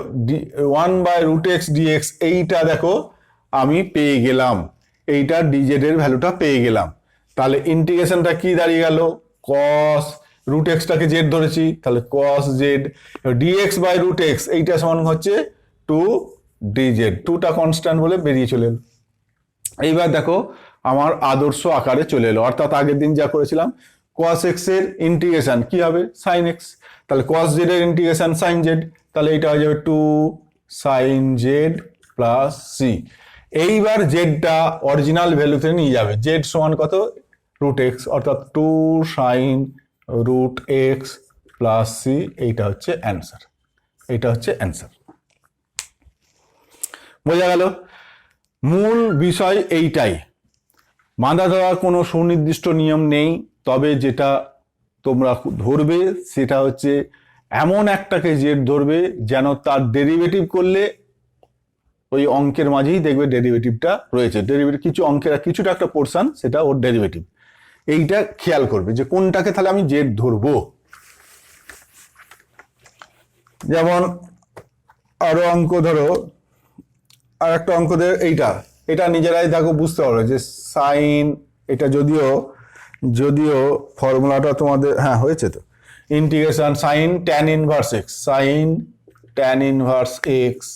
1/√x dx, এইটা দেখো আমি পেয়ে গেলাম, এইটা ডিজেড এর ভ্যালুটা পেয়ে গেলাম। তাহলে ইন্টিগ্রেশনটা কি দাঁড়িয়ে গেল? cos √x-টাকে জেড ধরেছি, তাহলে cos জেড dx/√x, এইটা সমান হচ্ছে 2 ডিজেড, 2টা কনস্ট্যান্ট বলে বেরিয়ে চলে এলো। এইবার দেখো আমার আদর্শ আকারে চলে এলো, অর্থাৎ আগের দিন যা করেছিলাম cos x এর ইন্টিগ্রেশন কি হবে? sin x, তাহলে cos z এর ইন্টিগ্রেশন sin z, তাহলে এইটা হয়ে যাবে 2 sin z প্লাস c। এইবার জেডটা অরিজিনাল ভ্যালুতে নিয়ে যাবে, জেড সমান কত? √x, অর্থাৎ 2 sin √x প্লাস c, এইটা হচ্ছে অ্যান্সার। এইটা হচ্ছে অ্যান্সার। বোঝা গেল? মূল বিষয় এইটাই, বাঁধা দেওয়ার কোনো সুনির্দিষ্ট নিয়ম নেই, তবে যেটা তোমরা ধরবে সেটা হচ্ছে এমন একটাকে জেড ধরবে যেন তার ডেরিভেটিভ করলে ওই অঙ্কের মাঝেই দেখবে ডেরিভেটিভটা রয়েছে, ডেরিভেটিভ কিছু অঙ্কের কিছুটা একটা পোর্শন সেটা ওর ডেরিভেটিভ। এইটা খেয়াল করবে যে কোনটাকে তাহলে আমি জেড ধরবো। যেমন আরো অঙ্ক ধরো, আর একটা অঙ্ক ধরো এটা নিজেরাই দেখো বুঝতে পারো যে সাইন, এটা যদিও ফর্মুলাটা তোমাদের হ্যাঁ হয়েছে তো, integration sine tan inverse x, sine tan inverse x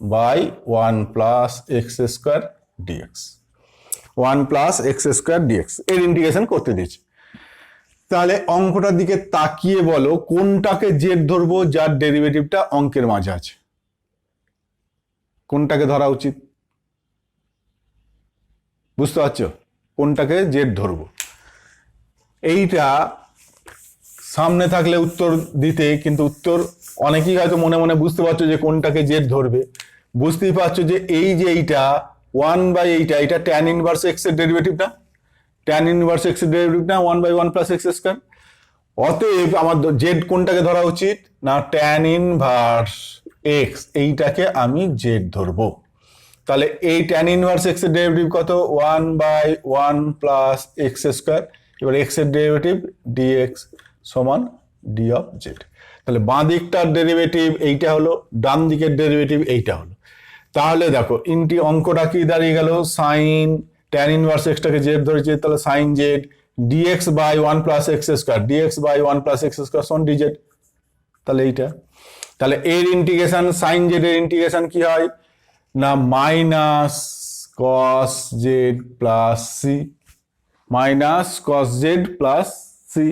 by 1 plus x square dx, 1 plus x square dx এর ইন্টিগ্রেশন করতে দিয়েছি। তাহলে অঙ্কটার দিকে তাকিয়ে বলো কোনটাকে জেড ধরবো যার ডেরিভেটিভটা অঙ্কের মাঝে আছে, কোনটাকে ধরা উচিত? বুঝতে পারছো কোনটাকে জেড ধরবো? এইটা সামনে থাকলে উত্তর দিতে, কিন্তু উত্তর অনেকেই হয়তো মনে মনে বুঝতে পারছো যে কোনটাকে জেড ধরবে, বুঝতেই পারছো যে এই যে এইটা 1/এইটা, এটা ট্যান ইনভার্স এক্স এর ডেরিভেটিভ না, ট্যান ইনভার্স এক্স এর ডেরিভেটিভ না 1/1 প্লাস এক্স স্কোয়ার। অতএব আমার জেড কোনটাকে ধরা উচিত না, ট্যান ইনভার্স এক্স, এইটাকে আমি জেড ধরবো। তাহলে এই ট্যান ইনভার্স এক্স এর ডেরিভেটিভ কত, 1/1 প্লাস এক্স স্কোয়ার, এবার এক্স এর ডেরিভেটিভ ডিএক্স সমান ডি অফ জেড। তাহলে বাঁ দিকটার ডেরিভেটিভ এইটা হলো, ডান দিকের ডেরিভেটিভ এইটা হলো। তাহলে দেখো অঙ্কটা কি দাঁড়িয়ে গেল, সাইন ট্যান ইনভার্স এক্সটাকে জেড ধরেছে, তাহলে sine z dx by 1 plus x square, dx by 1 plus x square সমান ডিজেড। তাহলে এইটা, তাহলে এর ইন্টিগ্রেশন সাইন জেড এর ইন্টিগ্রেশন কি হয় না, minus cos z plus c, minus cos z plus c.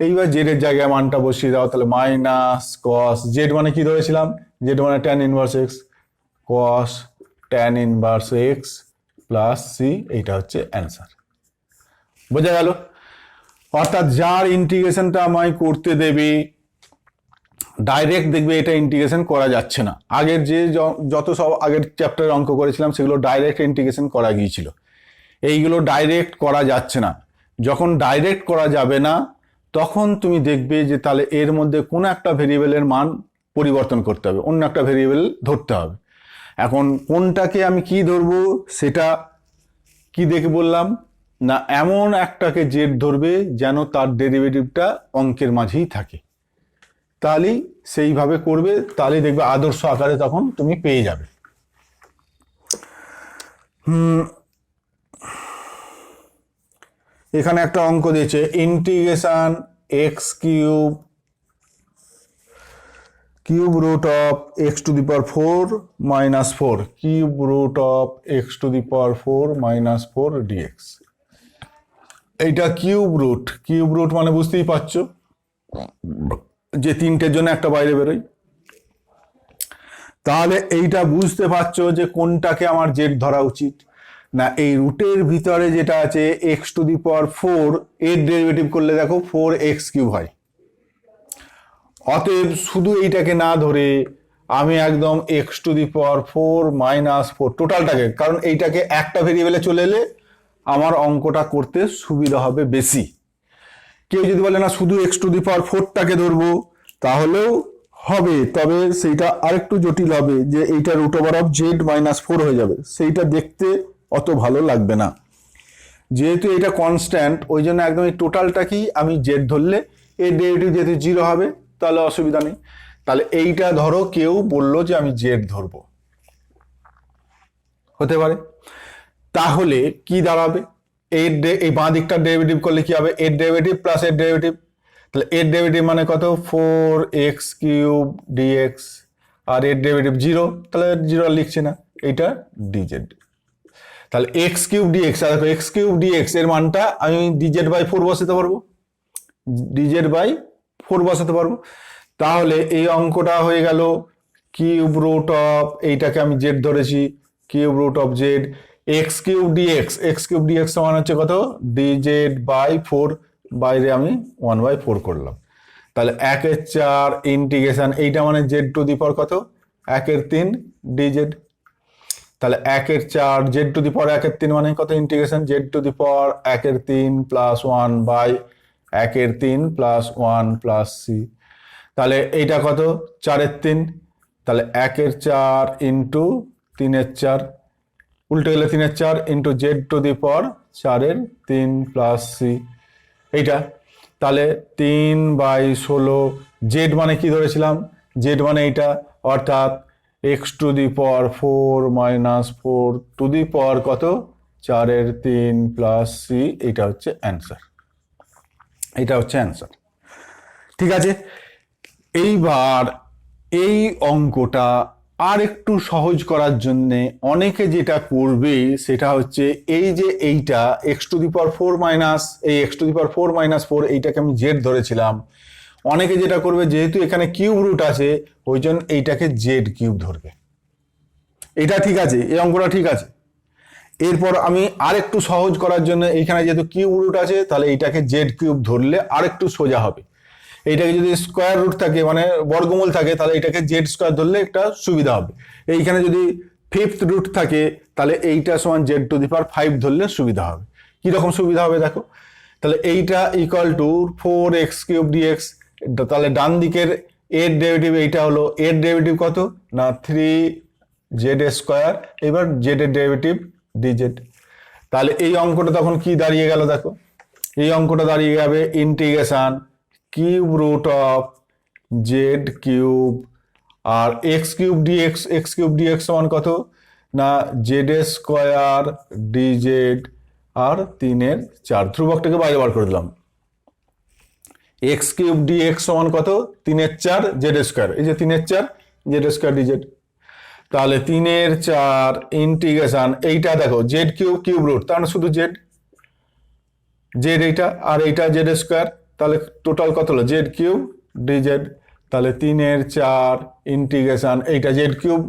এইবার জেড এর জায়গায় মানটা বসিয়ে দাও, তাহলে মাইনাস কস জেড মানে কি ধরেছিলাম, জেড মানে tan inverse x, cos tan inverse x plus c, এইটা হচ্ছে অ্যান্সার। বোঝা গেল? অর্থাৎ যার ইন্টিগ্রেশনটা আমায় করতে দেবে ডাইরেক্ট দেখবে এটা ইন্টিগ্রেশন করা যাচ্ছে না। আগের যে যত সব আগের চ্যাপ্টারের অঙ্ক করেছিলাম সেগুলো ডাইরেক্ট ইন্টিগ্রেশন করা গিয়েছিল, এইগুলো ডাইরেক্ট করা যাচ্ছে না। যখন ডাইরেক্ট করা যাবে না তখন তুমি দেখবে যে তাহলে এর মধ্যে কোনো একটা ভেরিয়েবলের মান পরিবর্তন করতে হবে, অন্য একটা ভেরিয়েবল ধরতে হবে। এখন কোনটাকে আমি কি ধরবো সেটা কি দেখে বললাম না, এমন একটাকে জেড ধরবে যেন তার ডেরিভেটিভটা অঙ্কের মাঝেই থাকে, তাহলেই সেইভাবে করবে, তাহলেই দেখবে আদর্শ আকারে তখন তুমি পেয়ে যাবে। এখানে একটা অঙ্ক দিয়েছে, integration x cube root of x to the power 4 minus 4, cube root of x to the power 4 minus 4 dx. এইটা কিউব রুট মানে বুঝতেই পারছো যে তিনটের জন্য একটা বাইরে বেরোয়। তাহলে এইটা বুঝতে পারছো যে কোনটাকে আমার জেড ধরা উচিত না, এই রুটের ভিতরে যেটা আছে এক্স টু দি পাওয়ার 4 এর ডেরিভেটিভ করলে দেখো 4x কিউব হয়। অতএব শুধু এইটাকে না ধরে আমি একদম x to the power 4 minus 4 টোটালটাকে, কারণ এইটাকে একটা ভেরিয়েবলে চলে এলে আমার অঙ্কটা করতে সুবিধা হবে বেশি। কেউ যদি বলে না শুধু এক্স টু দি পাওয়ার 4টাকে ধরবো তাহলেও হবে, তবে সেইটা আরেকটু জটিল হবে যে এইটা root over of z minus 4 হয়ে যাবে, সেইটা দেখতে অত ভালো লাগবে না। যেহেতু এটা কনস্ট্যান্ট ওই জন্য একদম এই টোটালটাকেই আমি জেড ধরলে এর ডেরিভেটিভ যেহেতু 0 হবে তাহলে অসুবিধা নেই। তাহলে এইটা ধরো কেউ বললো যে আমি জেড ধরবো, হতে পারে। তাহলে কি দাঁড়াবে, এই বাঁ দিকটার ডেরিভেটিভ করলে কি হবে, এর ডেরিভেটিভ প্লাস এর ডেরিভেটিভ, তাহলে এর ডেরিভেটিভ মানে কত 4x কিউব ডিএক্স, আর এর ডেরিভেটিভ 0, তাহলে 0 আর লিখছি না, এইটা ডিজেড। তাহলে এক্স কিউব ডিএক্স, আর দেখো এক্স কিউব ডিএক্স এর মানটা আমি ডিজেড বাই 4 বসাতে পারবো, ডিজেড বাই 4 বসাতে পারবো। তাহলে এই অঙ্কটা হয়ে গেল কিউব রুট অফ, এইটাকে আমি জেড ধরেছি, cube root of z x cube dx সমান হচ্ছে কত ডিজেড বাই 4, বাইরে আমি 1/4 করলাম। তাহলে 1/4 ইন্টিগ্রেশন, এইটা মানে জেড টু দি পাওয়ার কত 1/3 ডিজেড। তাহলে 1/4 জেড টু দি পাওয়ার 1/3 মানে কত integration z to the power 1/3 plus 1/, 1 3 plus 1 plus c, তাহলে এইটা কত 4 3, তাহলে 1 4 ইন্টু 3 4, উল্টে গেলে 3 4 into z to the power 4 3 plus c, এইটা তাহলে 3/16, জেড মানে কি ধরেছিলাম, জেড মানে এইটা, অর্থাৎ x to the power 4 minus 4 to the power কত 4 3 প্লাস সি, এটা হচ্ছে অ্যান্সার, এটা হচ্ছে অ্যান্সার। ঠিক আছে, এইবার এই অঙ্কটা আর একটু সহজ করার জন্যে অনেকে যেটা করবে সেটা হচ্ছে এই যে এইটা x to the power 4 minus, এই x to the power 4 minus 4 এইটাকে আমি জেড ধরেছিলাম, অনেকে যেটা করবে যেহেতু এখানে কিউব রুট আছে ওই জন্য এইটাকে জেড কিউব ধরবে। এটা ঠিক আছে, এই অঙ্কটা ঠিক আছে। এরপর আমি আর একটু সহজ করার জন্য এইখানে যেহেতু কিউব রুট আছে তাহলে এইটাকে জেড কিউব ধরলে আর একটু সোজা হবে। এইটাকে যদি স্কোয়ার রুট থাকে মানে বর্গমূল থাকে তাহলে এটাকে জেড স্কোয়ার ধরলে একটা সুবিধা হবে। এইখানে যদি ফিফথ রুট থাকে তাহলে এইটা সমান জেড টু দি পাওয়ার 5 ধরলে সুবিধা হবে। কিরকম সুবিধা হবে দেখো, তাহলে এইটা equal to 4x cube dx, তাহলে ডান দিকের এর ডেরিভেটিভ এইটা হলো, এর ডেরিভেটিভ কত না 3z স্কোয়ার, এবার জেড এর ডেরিভেটিভ ডিজেড, তাহলে এই অঙ্কটা তখন কি দাঁড়িয়ে গেল দেখো, এই অঙ্কটা দাঁড়িয়ে যাবে integration cube root of z cube আর এক্স কিউব ডিএক্স সমান কত না জেড স্কোয়ার ডিজেড আর 3/4, ধ্রুবকটাকে বাইরে বার করে দিলাম, এক্স কিউব ডিএক্স সমান কত 3/4 জেড স্কোয়ার, এই যে 3/4 জেড স্কোয়ার ডিজেড, তাহলে 3/4 ইন্টিগ্রেশন এইটা দেখো জেড কিউব কিউব রুট তার মানে শুধু জেড, জেড এইটা আর এইটা জেড স্কোয়ার, তাহলে টোটাল কত হলো জেড কিউব ডিজেড, তাহলে 3/4 ইন্টিগ্রেশন এইটা জেড কিউব,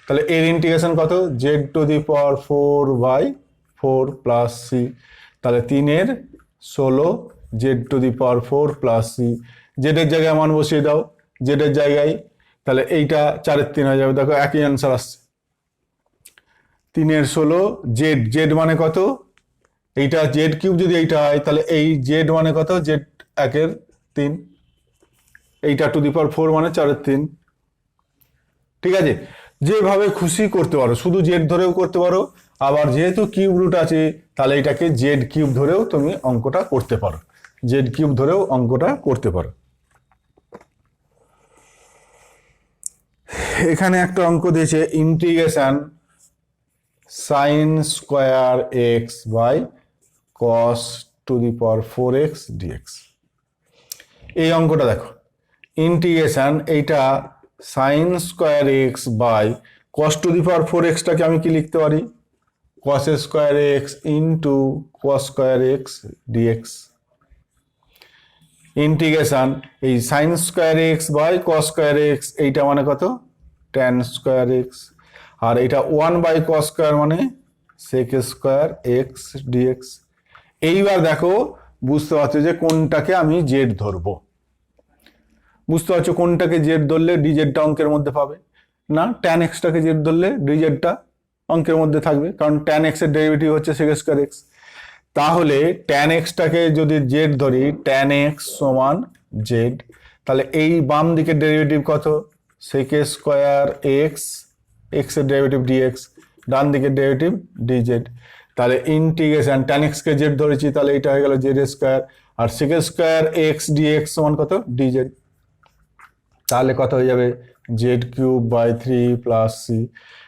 তাহলে এর ইন্টিগ্রেশন কত z to the power 4/4 plus c, তাহলে 3/16 z to the power 4 plus c, জেডের জায়গায় মান বসিয়ে দাও জেডের জায়গায়, তাহলে এইটা 4 3 হয়ে যাবে, দেখো একই অ্যান্সার আসছে 3/16 জেড, জেড মানে কত এইটা জেড কিউব যদি এইটা হয় তাহলে এই জেড মানে কত জেড 1/3, এইটা টু দি পাওয়ার 4 মানে 4/3। ঠিক আছে, যেভাবে খুশি করতে পারো, শুধু জেড ধরেও করতে পারো, আবার যেহেতু কিউব রুট আছে তাহলে এটাকে জেড কিউব ধরেও তুমি অঙ্কটা করতে পারো, জেড কিউব ধরেও অঙ্কটা করতে পারো। এখানে একটা অঙ্ক দিয়েছে integration sine square x by cos to the power 4x dx, এই অঙ্কটা দেখো ইন্টিগ্রেশন এইটা sine square x by cos to the power 4xটাকে আমি কি লিখতে পারি cos square x into cos square x dx, integration এই sine square x by cos square x এইটা মানে কত ট্যান স্কোয়ার এক্স, আর এটা 1/cos স্কোয়ার মানে সেক স্কোয়ার এক্স ডিএক্স। এইবার দেখো বুঝতে পারছো যে কোনটাকে আমি জেড ধরবো, বুঝতে পারছো কোনটাকে জেড ধরলে ডিজেডটা অঙ্কের মধ্যে পাবে না, ট্যান এক্সটাকে জেড ধরলে ডিজেডটা অঙ্কের মধ্যে থাকবে, কারণ ট্যান এক্স এর ডেরিভেটিভ হচ্ছে সেক স্কোয়ার এক্স, তাহলে ট্যান এক্সটাকে যদি জেড ধরি ট্যান এক্স সমান জেড, তাহলে এই বাম দিকের ডেরিভেটিভ কত সেক স্কোয়ার এক্স, এক্স এর ডেরিভেটিভ ডিএক্স, ডান দিকের ডেরিভেটিভ ডিজেড, তাহলে ইন্টিগ্রেশন ট্যান এক্স কে জেড ধরেছি তাহলে এটা হয়ে গেল জেড স্কোয়ার, আর সেক স্কোয়ার এক্স ডিএক্স সমান কত ডিজেড, তাহলে কত হয়ে যাবে z cube by 3 plus c,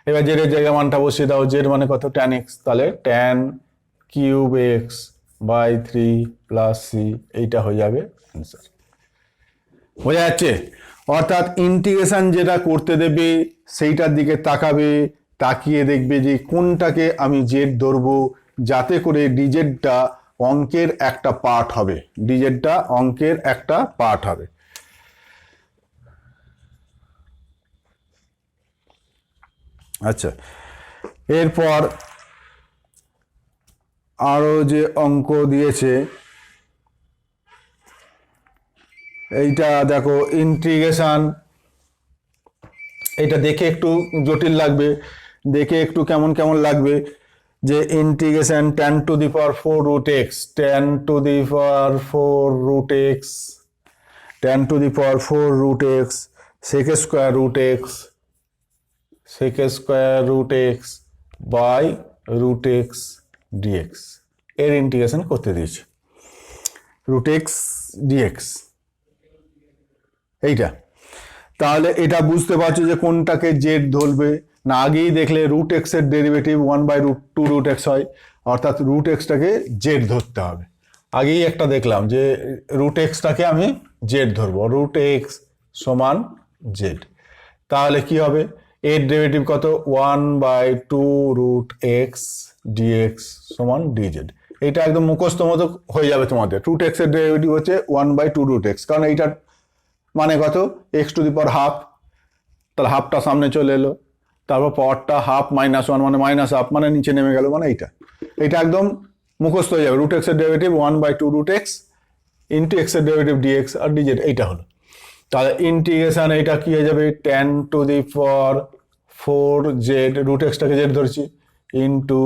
এবার জেডের জায়গায় মানটা বসিয়ে দাও, জেড মানে কত ট্যান এক্স, তাহলে tan cube x by 3 plus c, এইটা হয়ে যাবে অ্যান্সার। বোঝা যাচ্ছে, অর্থাৎ ইন্টিগ্রেশন যেটা করতে দেবে সেইটার দিকে তাকাবে, তাকিয়ে দেখবে যে কোনটাকে আমি জেড ধরবো যাতে করে ডিজেডটা অঙ্কের একটা পার্ট হবে, ডিজেডটা অঙ্কের একটা পার্ট হবে। আচ্ছা, এরপর আরো যে অঙ্ক দিয়েছে এইটা দেখো ইন্টিগ্রেশন, এটা দেখে একটু জটিল লাগবে, দেখে একটু কেমন কেমন লাগবে, যে integration tan to the power 4 root x, tan to the power 4 root x, tan to the power 4 root x sec square root x, sec square root x by root x dx এর integration করতে দিয়েছে, root x dx এইটা। তাহলে এটা বুঝতে পারছো যে কোনটাকে জেড ধরবে না, আগেই দেখলে রুট এক্স এর ডেরিভেটিভ 1/2 রুট এক্স হয়, অর্থাৎ রুট এক্সটাকে জেড ধরতে হবে। আগেই একটা দেখলাম যে রুট এক্সটাকে আমি জেড ধরবো, রুট এক্স সমান জেড। তাহলে কি হবে, এর ডেরিভেটিভ কত, 1/2 রুট এক্স ডিএক্স সমান ডিজেড। এটা একদম মুখস্থ মতো হয়ে যাবে তোমাদের। রুট এক্স এর ডেরিভেটিভ হচ্ছে 1/2 রুট এক্স, কারণ এইটার মানে কত, x to the power half, তাহলে হাফটা সামনে চলে এলো, তারপর পাওয়ারটা হাফ -1 মানে মাইনাস হাফ মানে নিচে নেমে গেল, মানে এইটা একদম মুখস্থ হয়ে যাবে। রুট এক্স এর derivative 1/2 root x into x এর ডেরিভেটিভ ডিএক্স আর ডিজেড, এইটা হলো। তাহলে ইন্টিগ্রেশন এইটা কি হয়ে যাবে, tan to the power 4 z, root এক্সটাকে জেড ধরছি, ইন্টু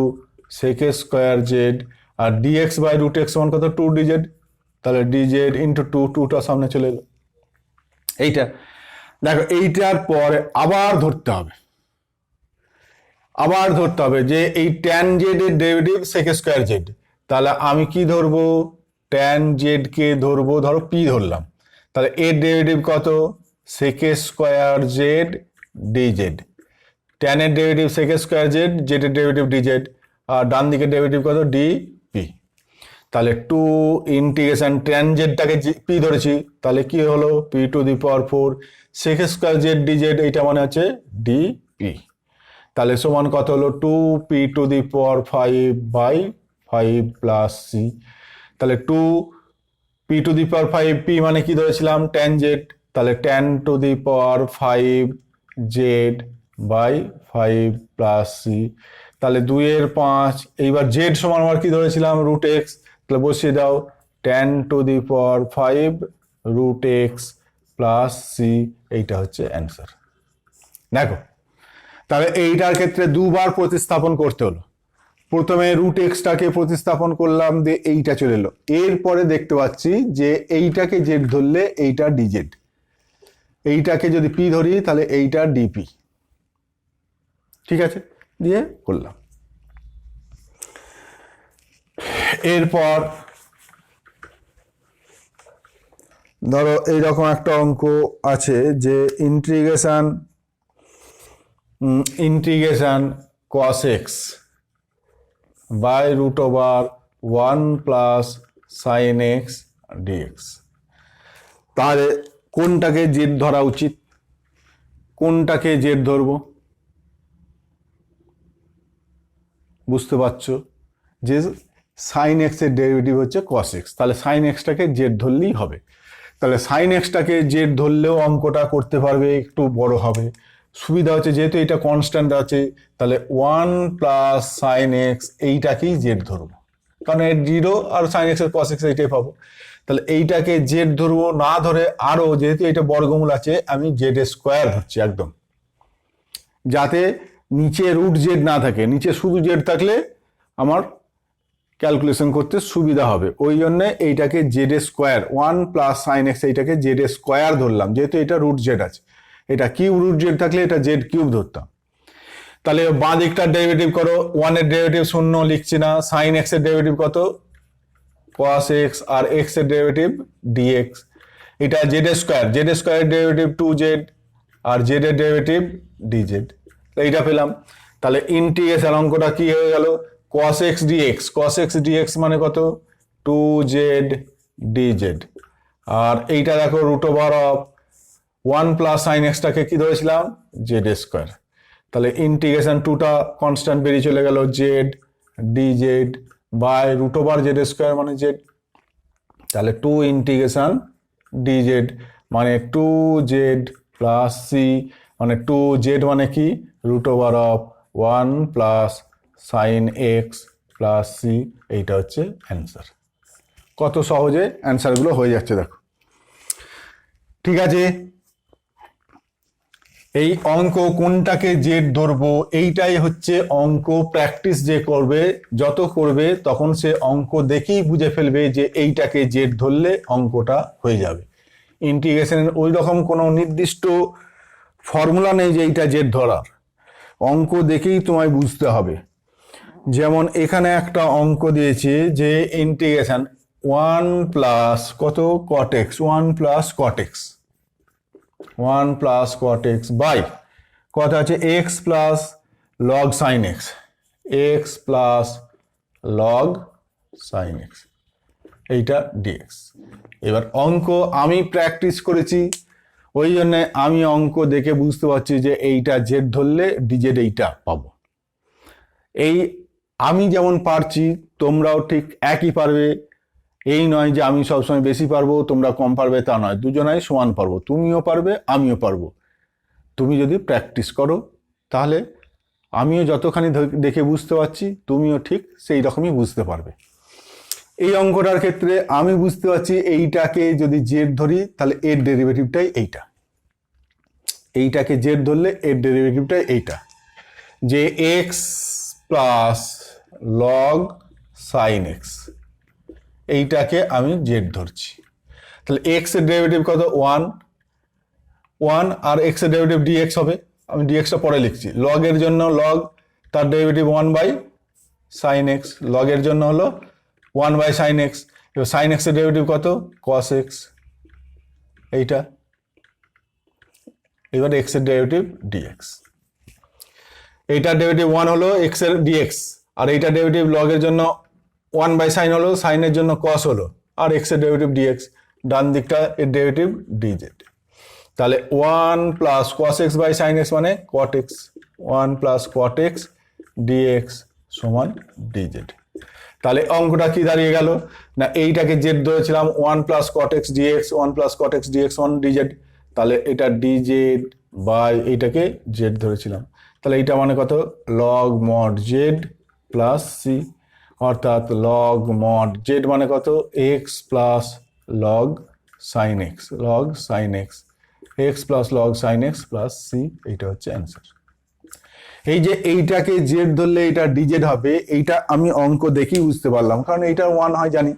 সেক স্কোয়ার জেড আর ডিএক্স বাই রুট এক্স সমান কত, 2 ডিজেড, তাহলে ডিজেড ইন্টু 2টা সামনে চলে এলো। এইটা দেখো, এইটার পরে আবার ধরতে হবে যে এই tan জেড এর ডেরিভেটিভ সেক স্কোয়ার জেড। তাহলে আমি কি ধরবো, tan জেড কে ধরবো, ধরো পি ধরলাম, তাহলে এর ডেরিভেটিভ কত, sec square z dz, tan এর derivative sec square z, z এর ডেরিভেটিভ ডিজেড, আর ডান দিকের ডেরিভেটিভ কত, ডিপি। তাহলে 2 ইন্টিগ্রেশন tan জেডটাকে পি ধরেছি, তাহলে কি হলো, p to the power 4 sec square z dz, এইটা মানে হচ্ছে ডিপি। তাহলে সমান কত হলো, 2p to the power 5/5 plus c. তাহলে 2p to the power 5p মানে কি ধরেছিলাম, tan জেড, তাহলে tan to the power 5 z by 5 plus c. তাহলে 2/5, এইবার জেড সমান আমার কি ধরেছিলাম, রুট এক্স, তাহলে বসিয়ে দাও tan to the power 5 root x plus c, এইটা হচ্ছে অ্যান্সার। দেখো, তাহলে এইটার ক্ষেত্রে দুবার প্রতিস্থাপন করতে হলো। প্রথমে রুট এক্সটাকে প্রতিস্থাপন করলাম, দিয়ে এইটা চলে এলো। এরপরে দেখতে পাচ্ছি যে এইটাকে জেড ধরলে এইটা ডিজেড, এইটাকে যদি পি ধরি তাহলে এইটা ডিপি, ঠিক আছে, দিয়ে করলাম। এরপর ধরো এইরকম একটা অঙ্ক আছে যে integration cos x by root over 1 plus sine x dx. তাহলে কোনটাকে জেড ধরা উচিত, কোনটাকে জেড ধরবো, বুঝতে পারছো যে সাইন এক্স এর ডেরিভেটিভ হচ্ছে cos x, তাহলে সাইন এক্সটাকে জেড ধরলেই হবে। তাহলে সাইন এক্সটাকে জেড ধরলেও অঙ্কটা করতে পারবে, একটু বড় হবে। সুবিধা হচ্ছে যেহেতু এটা কনস্ট্যান্ট আছে, তাহলে 1 প্লাস সাইন এক্স এইটাকেই জেড ধরবো, কারণ এর 0 আর সাইন এক্স এর cos x এইটাই পাবো। তাহলে এইটাকে জেড ধরবো, না ধরে আরো যেহেতু এটা বর্গমূল আছে আমি জেড স্কোয়ার ধরছি একদম, যাতে নিচে রুট জেড না থাকে, নিচে শুধু জেড থাকলে আমার ক্যালকুলেশন করতে সুবিধা হবে। ওই জন্য এইটাকে Z square 1 plus sine x এইটাকে জেড স্কোয়ার ধরলাম, যেহেতু এটা রুট জেড আছে। এটা কিউব রুট জেড থাকলে এটা জেড কিউব ধরতাম। তাহলে বাঁ দিকটার ডেরিভেটিভ করো, 1 এর ডেরিভেটিভ 0 লিখছি না, সাইন এক্স এর ডেরিভেটিভ কত, cos x আর x এর ডেরিভেটিভ dx। এটা জেড স্কোয়ার, জেড স্কোয়ারের ডেরিভেটিভ 2z আর জেড এর ডেরিভেটিভ dz, এইটা পেলাম। তাহলে ইন্টিগ্রেশন অঙ্কটা কি হয়ে গেল, cos x dx, cos x dx মানে কত, 2z dz, আর এইটা দেখো root over of 1 plus sine এক্সটাকে কি ধরেছিলাম, জেড স্কোয়ার। তাহলে ইন্টিগ্রেশন 2টা কনস্ট্যান্ট বেরিয়ে চলে গেল, z dz by root over z square মানে জেড। তাহলে 2 ইন্টিগ্রেশন ডিজেড মানে 2z প্লাস সি, মানে 2z মানে কি, root over of 1 plus sine x plus c, এইটা হচ্ছে অ্যান্সার। কত সহজে অ্যান্সারগুলো হয়ে যাচ্ছে দেখো। ঠিক আছে, এই অঙ্ক কোনটাকে জেড ধরবো এইটাই হচ্ছে অঙ্ক। প্র্যাকটিস যে করবে, যত করবে তখন সে অঙ্ক দেখেই বুঝে ফেলবে যে এইটাকে জেড ধরলে অঙ্কটা হয়ে যাবে। ইন্টিগ্রেশনের ওই রকম কোনো নির্দিষ্ট ফর্মুলা নেই যে এইটা জেড ধরার, অঙ্ক দেখেই তোমায় বুঝতে হবে। যেমন এখানে একটা অঙ্ক দিয়েছে যে ইন্টিগ্রেশন 1 প্লাস কত cot x, 1 plus cot x, 1 plus cot x by কত আছে x plus log sin x, x plus log sin x, এইটা dx। এবার অঙ্ক আমি প্র্যাকটিস করেছি, ওই জন্য আমি অঙ্ক দেখে বুঝতে পারছি যে এইটা জেড ধরলে ডিজেড এইটা পাবো। এই আমি যেমন পারছি তোমরাও ঠিক একই পারবে। এই নয় যে আমি সবসময় বেশি পারবো তোমরা কম পারবে, তা নয়, দুজনাই সমান পারবো। তুমিও পারবে আমিও পারবো। তুমি যদি প্র্যাকটিস করো তাহলে আমিও যতখানি দেখে বুঝতে পারছি তুমিও ঠিক সেই রকমই বুঝতে পারবে। এই অঙ্কটার ক্ষেত্রে আমি বুঝতে পারছি এইটাকে যদি জেড ধরি তাহলে এর ডেরিভেটিভটাই এইটা, এইটাকে জেড ধরলে এর ডেরিভেটিভটাই এইটা, যে x plus log sine x, এইটাকে আমি জেড ধরছি। তাহলে এক্স এর ডেরিভেটিভ কত 1 আর এক্স এর ডেরিভেটিভ ডিএক্স হবে। আমি ডিএক্সটা পরে লিখছি। লগ এর জন্য লগ তার derivative 1 by sine x, log এর জন্য হলো 1 বাই সাইন এক্স। এবার সাইন এক্স এর ডেরিভেটিভ কত কস এক্স, এইটা। এবার এক্স এর ডেরিভেটিভ ডিএক্স, এইটার ডেরিভেটিভ 1 হলো এক্স এর ডিএক্স, আর এইটার ডেরিভেটিভ লগ এর জন্য 1 বাই সাইন হলো, সাইনের জন্য কস হলো, আর এক্স এর ডেরিভেটিভ ডিএক্স, ডান দিকটা এর ডেরিভেটিভ ডিজেড। তাহলে 1 plus cos x by sine x মানে cot x, 1 plus cot x dx সমান ডিজেড। তাহলে অঙ্কটা কি দাঁড়িয়ে গেল না, এইটাকে জেড ধরেছিলাম 1 plus cot x dx, 1 plus cot x dx one dz, তাহলে এটা ডিজেড বাই এইটাকে জেড ধরেছিলাম। তাহলে এইটা মানে কত log mod z plus c, অর্থাৎ লগ মড জেড মানে কত x plus log sine x, log sine x, x plus log sine x plus c, এইটা হচ্ছে অ্যান্সার। এই যে এইটাকে জেড ধরলে এটা ডিজেড হবে, এইটা আমি অঙ্ক দেখেই বুঝতে পারলাম, কারণ এইটা 1 হয় জানি।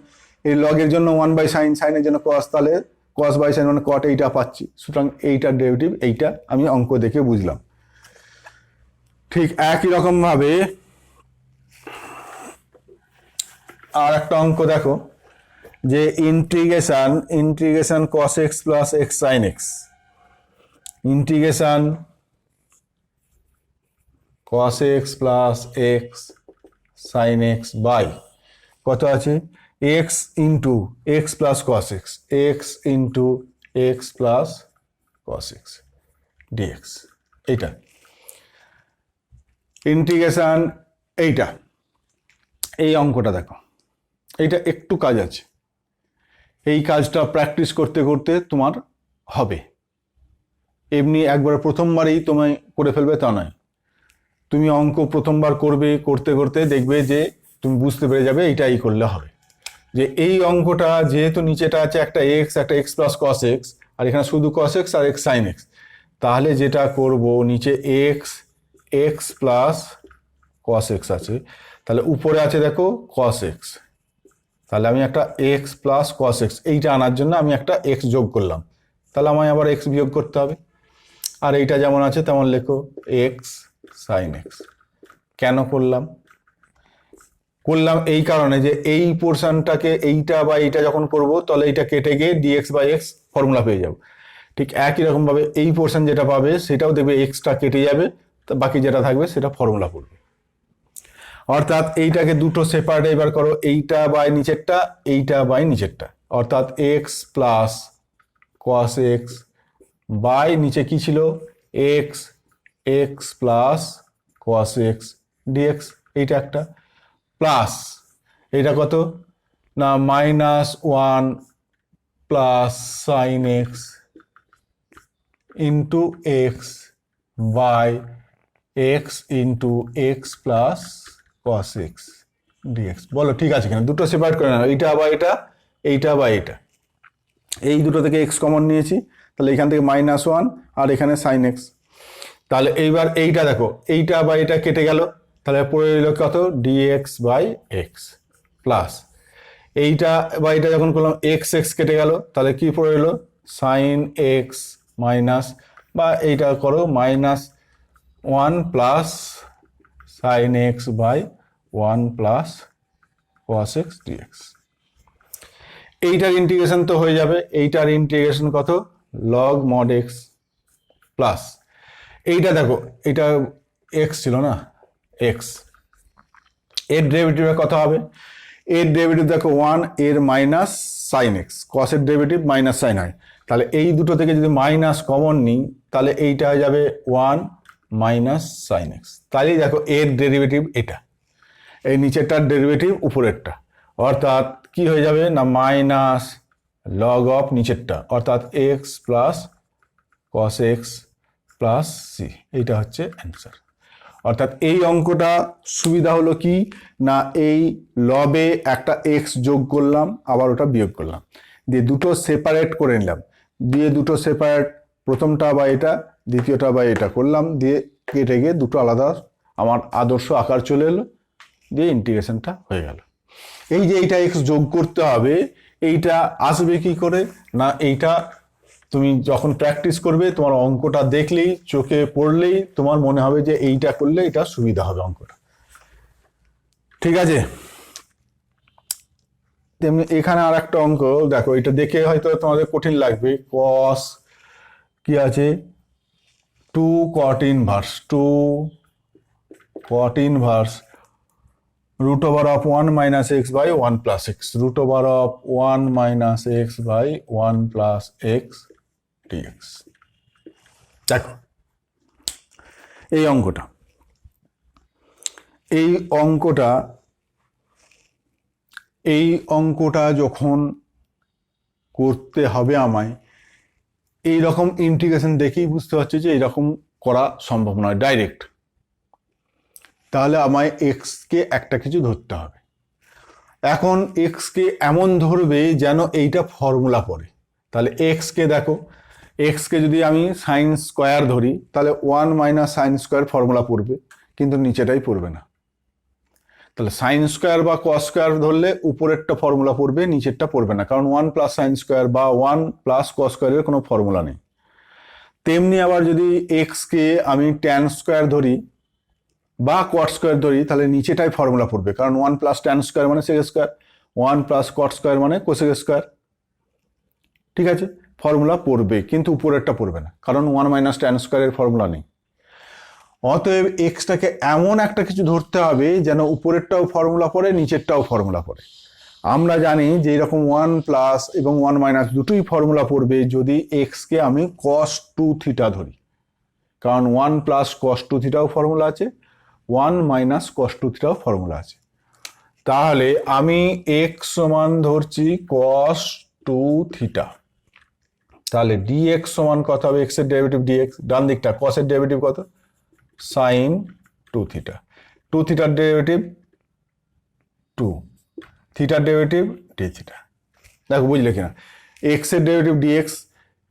এই লগের জন্য 1 বাই সাইন, সাইনের জন্য কস, তাহলে কস বাই সাইন মানে কট, এইটা পাচ্ছি। সুতরাং এইটার ডেরিভেটিভ এইটা আমি অঙ্ক দেখে বুঝলাম। ঠিক একই রকম ভাবে আর একটা অঙ্ক দেখো, যে integration cos x plus x sine x, integration cos x plus x sine x by কত আছে x into x plus cos x, x into x plus cos x dx. এইটা ইন্টিগ্রেশন, এইটা এই অঙ্কটা দেখো, এইটা একটু কাজ আছে। এই কাজটা প্র্যাকটিস করতে করতে তোমার হবে, এমনি একবার প্রথমবারেই তোমায় করে ফেলবে তা নয়। তুমি অঙ্ক প্রথমবার করবে, করতে করতে দেখবে যে তুমি বুঝতে পেরে যাবে এইটাই করলে হবে। যে এই অঙ্কটা যেহেতু নিচেটা আছে একটা এক্স প্লাস কস এক্স, আর এখানে শুধু কস এক্স আর এক্স সাইন এক্স, তাহলে যেটা করব নিচে এক্স প্লাস কস এক্স আছে, তাহলে উপরে আছে দেখো কস এক্স, তাহলে আমি একটা এক্স প্লাস কস এক্স এইটা আনার জন্য আমি একটা এক্স যোগ করলাম, তাহলে আমায় আবার এক্স বিয়োগ করতে হবে। আর এইটা যেমন আছে তেমন লেখো এক্স সাইন এক্স। কেন করলাম এই কারণে যে এই পোর্শনটাকে এইটা বা এইটা যখন করব তাহলে এইটা কেটে গিয়ে ডিএক্স বাই এক্স ফর্মুলা পেয়ে যাবো। ঠিক একই রকমভাবে এই পোর্শন যেটা পাবে সেটাও দেখবে এক্সটা কেটে যাবে, বাকি যেটা থাকবে সেটা ফর্মুলা পড়বে। অর্থাৎ এইটাকে দুটো সেপারেট এবার করো, এইটা বাই নিচেরটা, এইটা বাই নিচেরটা, অর্থাৎ x plus cos x by নিচে কি ছিল x plus cos x dx, এইটা একটা প্লাস এইটা কত না -1 plus sine x into x by x into x plus cos x dx. বলো ঠিক আছে কিনা? দুটো সেপারেট করে নাও, এইটা বা এটা, এইটা বা এটা। এই দুটো থেকে এক্স কমন নিয়েছি, তাহলে এখান থেকে -1 আর এখানে সাইন এক্স। তাহলে এইবার এইটা দেখো, এইটা বা এটা কেটে গেল, তাহলে পড়ে রইল কত, ডিএক্স বাই এক্স প্লাস এইটা বা এটা যখন করলাম এক্স এক্স কেটে গেল, তাহলে কি পড়ে রইল, সাইন এক্স মাইনাস, বা এইটা করো minus 1 plus sine x by 1 plus cos x dx. এইটার ইন্টিগ্রেশন তো হয়ে যাবে, এইটার ইন্টিগ্রেশন কত, লগ মড এক্স প্লাস এইটা দেখো, এটা এক্স ছিল না, এক্স, এর ডেরিভেটিভ কত হবে, এর ডেরিভেটিভ দেখো 1, এর মাইনাস সাইন এক্স, কসের ডেরিভেটিভ মাইনাস সাইন হয়, তাহলে এই দুটো থেকে যদি মাইনাস কমন নিই তাহলে এইটা হয়ে যাবে 1 মাইনাস সাইন এক্স। তাহলেই দেখো এর ডেরিভেটিভ এটা, এই নিচেরটার ডেরিভেটিভ উপরেরটা, অর্থাৎ কি হয়ে যাবে না মাইনাস লগ অফ নিচেরটা, অর্থাৎ x plus cos x plus c, এইটা হচ্ছে অ্যান্সার। অর্থাৎ এই অঙ্কটা সুবিধা হলো কি না, এই লবে একটা এক্স যোগ করলাম, আবার ওটা বিয়োগ করলাম, দিয়ে দুটো সেপারেট করে নিলাম, দিয়ে দুটো সেপারেট, প্রথমটা বা এটা, দ্বিতীয়টা বা এটা করলাম, দিয়ে কেটে গিয়ে দুটো আলাদা আমার আদর্শ আকার চলে এলো, দিয়ে ইন্টিগ্রেশনটা হয়ে গেল। এই যে এইটা এক্স যোগ করতে হবে, এইটা আসবে কি করে না, এইটা তুমি যখন প্র্যাকটিস করবে, তোমার অঙ্কটা দেখলেই, চোখে পড়লেই তোমার মনে হবে যে এইটা করলে এটা সুবিধা হবে অঙ্কটা, ঠিক আছে। তেমনি এখানে আর একটা অঙ্ক দেখো, এটা দেখে হয়তো তোমাদের কঠিন লাগবে, কস কি আছে 2 cot inverse, 2 cot inverse root over of 1 minus x by 1 plus x, root over of 1 minus x by 1 plus x dx। দেখো এই অঙ্কটা যখন করতে হবে আমায়, এই রকম ইন্টিগ্রেশন দেখেই বুঝতে পারছি যে এইরকম করা সম্ভব নয় ডাইরেক্ট, তাহলে আমায় এক্স কে একটা কিছু ধরতে হবে। এখন এক্স কে এমন ধরবে যেন এইটা ফর্মুলা পড়ে, তাহলে এক্স কে দেখো, এক্স কে যদি আমি সাইন স্কোয়ার ধরি তাহলে 1 মাইনাস সাইন স্কোয়ার ফর্মুলা পড়বে, কিন্তু নিচেটাই পড়বে না। তাহলে সাইন স্কোয়ার বা কস স্কোয়ার ধরলে উপরেরটা ফর্মুলা পড়বে, নিচেরটা পড়বে না, কারণ 1 প্লাস সাইন স্কোয়ার বা 1 প্লাস কস স্কোয়ারের কোনো ফর্মুলা নেই। তেমনি আবার যদি এক্স কে আমি ট্যান স্কোয়ার ধরি বা কট স্কোয়ার ধরি, তাহলে নিচেটাই ফর্মুলা পড়বে, কারণ 1 প্লাস ট্যান স্কোয়ার মানে sec square, 1 plus cot square মানে কোসেক স্কোয়ার, ঠিক আছে, ফর্মুলা পড়বে, কিন্তু উপরেরটা পড়বে না, কারণ 1 মাইনাস ট্যান স্কোয়ারের ফর্মুলা নেই। অতএব এক্সটাকে এমন একটা কিছু ধরতে হবে যেন উপরেরটাও ফর্মুলা পড়ে, নিচেরটাও ফর্মুলা পড়ে। আমরা জানি যে এরকম 1 প্লাস এবং 1 মাইনাস দুটোই ফর্মুলা পড়বে যদি এক্সকে আমি কস 2 থিটা ধরি, কারণ 1 প্লাস কস 2 থিটাও ফর্মুলা আছে, 1 মাইনাস কস 2 থিটাও ফর্মুলা আছে। তাহলে আমি এক্স সমান ধরছি কস 2 থিটা, তাহলে ডিএক্স সমান কত হবে, এক্স এর ডেরিভেটিভ ডিএক্স, ডান দিকটা কসের ডেরিভেটিভ কত, সাইন 2 থিটা, 2 থিটার ডেরিভেটিভ 2, থিটার ডেরিভেটিভ ডি থিটা। দেখো বুঝলে কিনা, এক্স এর ডেরিভেটিভ ডিএক্স,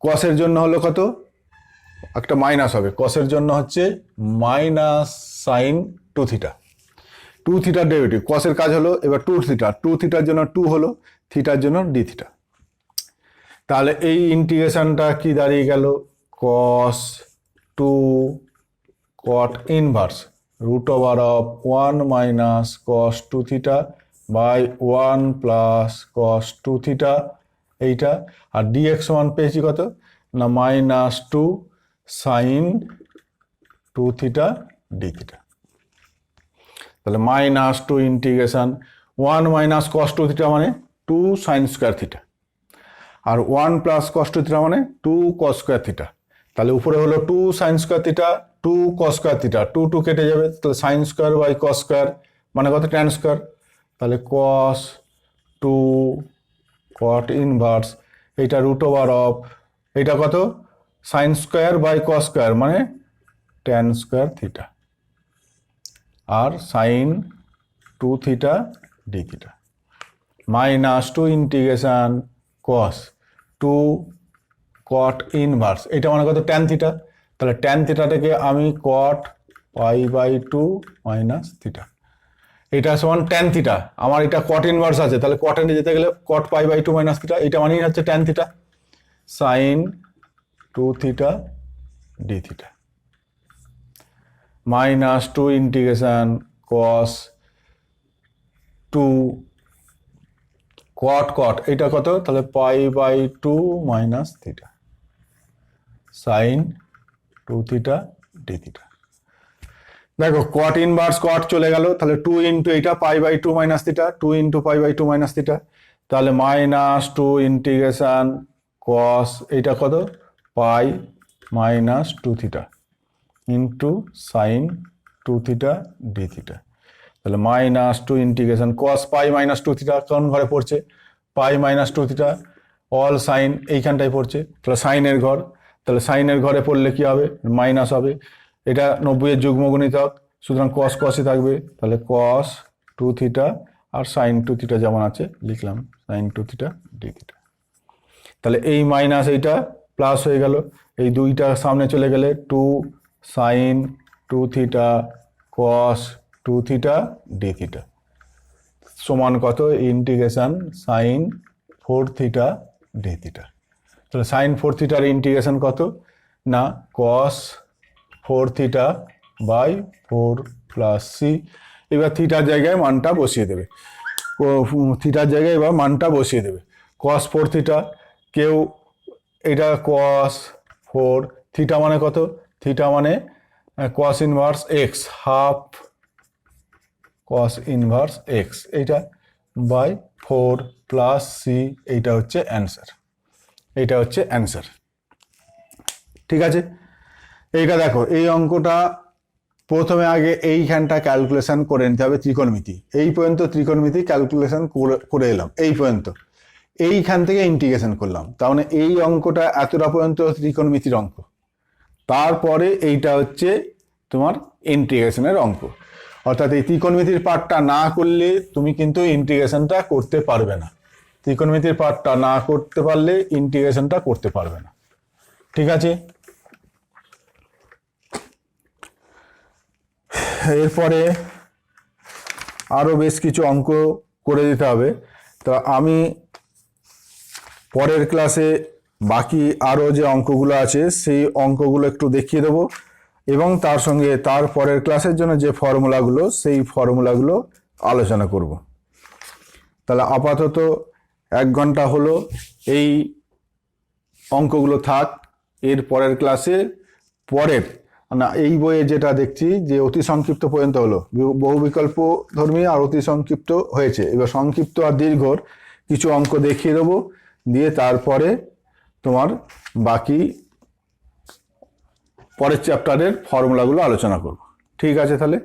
কসের জন্য হলো কত, একটা মাইনাস হবে, কসের জন্য হচ্ছে মাইনাস সাইন 2 থিটা, 2 থিটার ডেরিভেটিভ, কসের কাজ হলো এবার 2 থিটা, 2 থিটার জন্য 2 হলো, থিটার জন্য ডি থিটা। তাহলে এই ইন্টিগ্রেশনটা কি দাঁড়িয়ে গেল, কস 2 cot inverse root over of 1 minus cos 2 theta by 1 plus cos 2 theta, এইটা, আর dx সমান পেয়েছি কত না minus 2 sine 2 theta d theta. তাহলে minus 2 integration 1 minus cos 2 theta মানে 2 সাইন স্কোয়ার থিটা, আর 1 প্লাস কস 2 থিটা মানে 2 কস স্কোয়ার থিটা। তাহলে উপরে হলো 2 sine square theta, 2 cos square theta, 2 2 কেটে যাবে, তাহলে sine square by cos square মানে কত, ট্যান স্কোয়ার, তাহলে কস 2 কট ইনভার্স, এইটা রুট ওভার অফ, এইটা কত sine square by cos square মানে ট্যান স্কোয়ার থিটা, আর sine 2 theta d theta, minus 2 integration cos 2 cot inverse, এটা মানে কত ট্যান থিটা, তাহলে ট্যান থিটাটাকে আমি কট π/2 মাইনাস থিটা, এটা সমান ট্যান থিটা। আমার এটা কট ইনভার্স আছে, তাহলে কটেনে যেতে গেলে কট π/2 মাইনাস থিটা, এটা মানেই হচ্ছে tan theta, sine 2 theta d theta minus 2 integration cos 2 cot এটা কত, তাহলে π/2 minus theta sine 2 theta d theta. দেখো কট ইনভার্স কট চলে গেল, তাহলে 2 ইন্টু এটা π/2 minus theta, 2 into π/2 minus theta, তাহলে মাইনাস 2 ইন্টিগ্রেশন কস এইটা কত pi minus 2 theta into sine 2 theta d theta. তাহলে minus 2 integration cos pi minus 2 theta কোন ঘরে পড়ছে, pi minus 2 theta all sine এইখানটায় পড়ছে, তাহলে সাইনের ঘর, তাহলে সাইনের ঘরে পড়লে কি হবে, মাইনাস হবে, এটা 90 এর যুগ্ম গুণিতক, সুতরাং কস কসই থাকবে, তাহলে কস 2 থিটা আর সাইন 2 থিটা যেমন আছে লিখলাম সাইন 2 থিটা ডি থিটা। তাহলে এই মাইনাস এইটা প্লাস হয়ে গেল, এই দুইটা সামনে চলে গেলে 2 sine 2 theta cos 2 theta d theta সমান কত, integration sine 4 theta d theta. তাহলে সাইন 4 থিটার ইন্টিগ্রেশন কত না cos 4 theta by 4 plus c. এবার থিটার জায়গায় মানটা বসিয়ে দেবে, থিটার জায়গায় এবার মানটা বসিয়ে দেবে, কস 4 থিটা, কেউ এটা কস 4 থিটা মানে কত, থিটা মানে cos inverse x, half cos inverse x, এইটা বাই 4 প্লাস সি, এইটা হচ্ছে অ্যান্সার, এইটা হচ্ছে অ্যান্সার। ঠিক আছে, এইটা দেখো এই অঙ্কটা প্রথমে আগে এইখানটা ক্যালকুলেশন করে নিতে হবে, ত্রিকোণমিতি এই পর্যন্ত ত্রিকোণমিতি ক্যালকুলেশন করে এলাম, এই পর্যন্ত এইখান থেকে ইন্টিগ্রেশন করলাম, তার মানে এই অঙ্কটা এতটা পর্যন্ত ত্রিকোণমিতির অঙ্ক, তারপরে এইটা হচ্ছে তোমার ইন্টিগ্রেশনের অঙ্ক। অর্থাৎ এই ত্রিকোণমিতির পার্টটা না করলে তুমি কিন্তু ইন্টিগ্রেশনটা করতে পারবে না, ত্রিকোণমিতির পার্টটা না করতে পারলে ইন্টিগ্রেশনটা করতে পারবে না। ঠিক আছে, এরপরে আরও বেশ কিছু অঙ্ক করে দিতে হবে, তো আমি পরের ক্লাসে বাকি আরও যে অঙ্কগুলো আছে সেই অঙ্কগুলো একটু দেখিয়ে দেবো, এবং তার সঙ্গে তার পরের ক্লাসের জন্য যে ফর্মুলাগুলো সেই ফর্মুলাগুলো আলোচনা করব। তাহলে আপাতত 1 ঘন্টা হলো, এই অঙ্কগুলো থাক, এর পরের ক্লাসে পরের না এই বইয়ে যেটা দেখছি যে অতি সংক্ষিপ্ত পর্যন্ত হলো, বহু বিকল্প ধর্মী আর অতি সংক্ষিপ্ত হয়েছে, এবার সংক্ষিপ্ত আর দীর্ঘর কিছু অঙ্ক দেখিয়ে দেবো, দিয়ে তারপরে তোমার বাকি পরের চ্যাপ্টারের ফর্মুলাগুলো আলোচনা করব। ঠিক আছে তাহলে।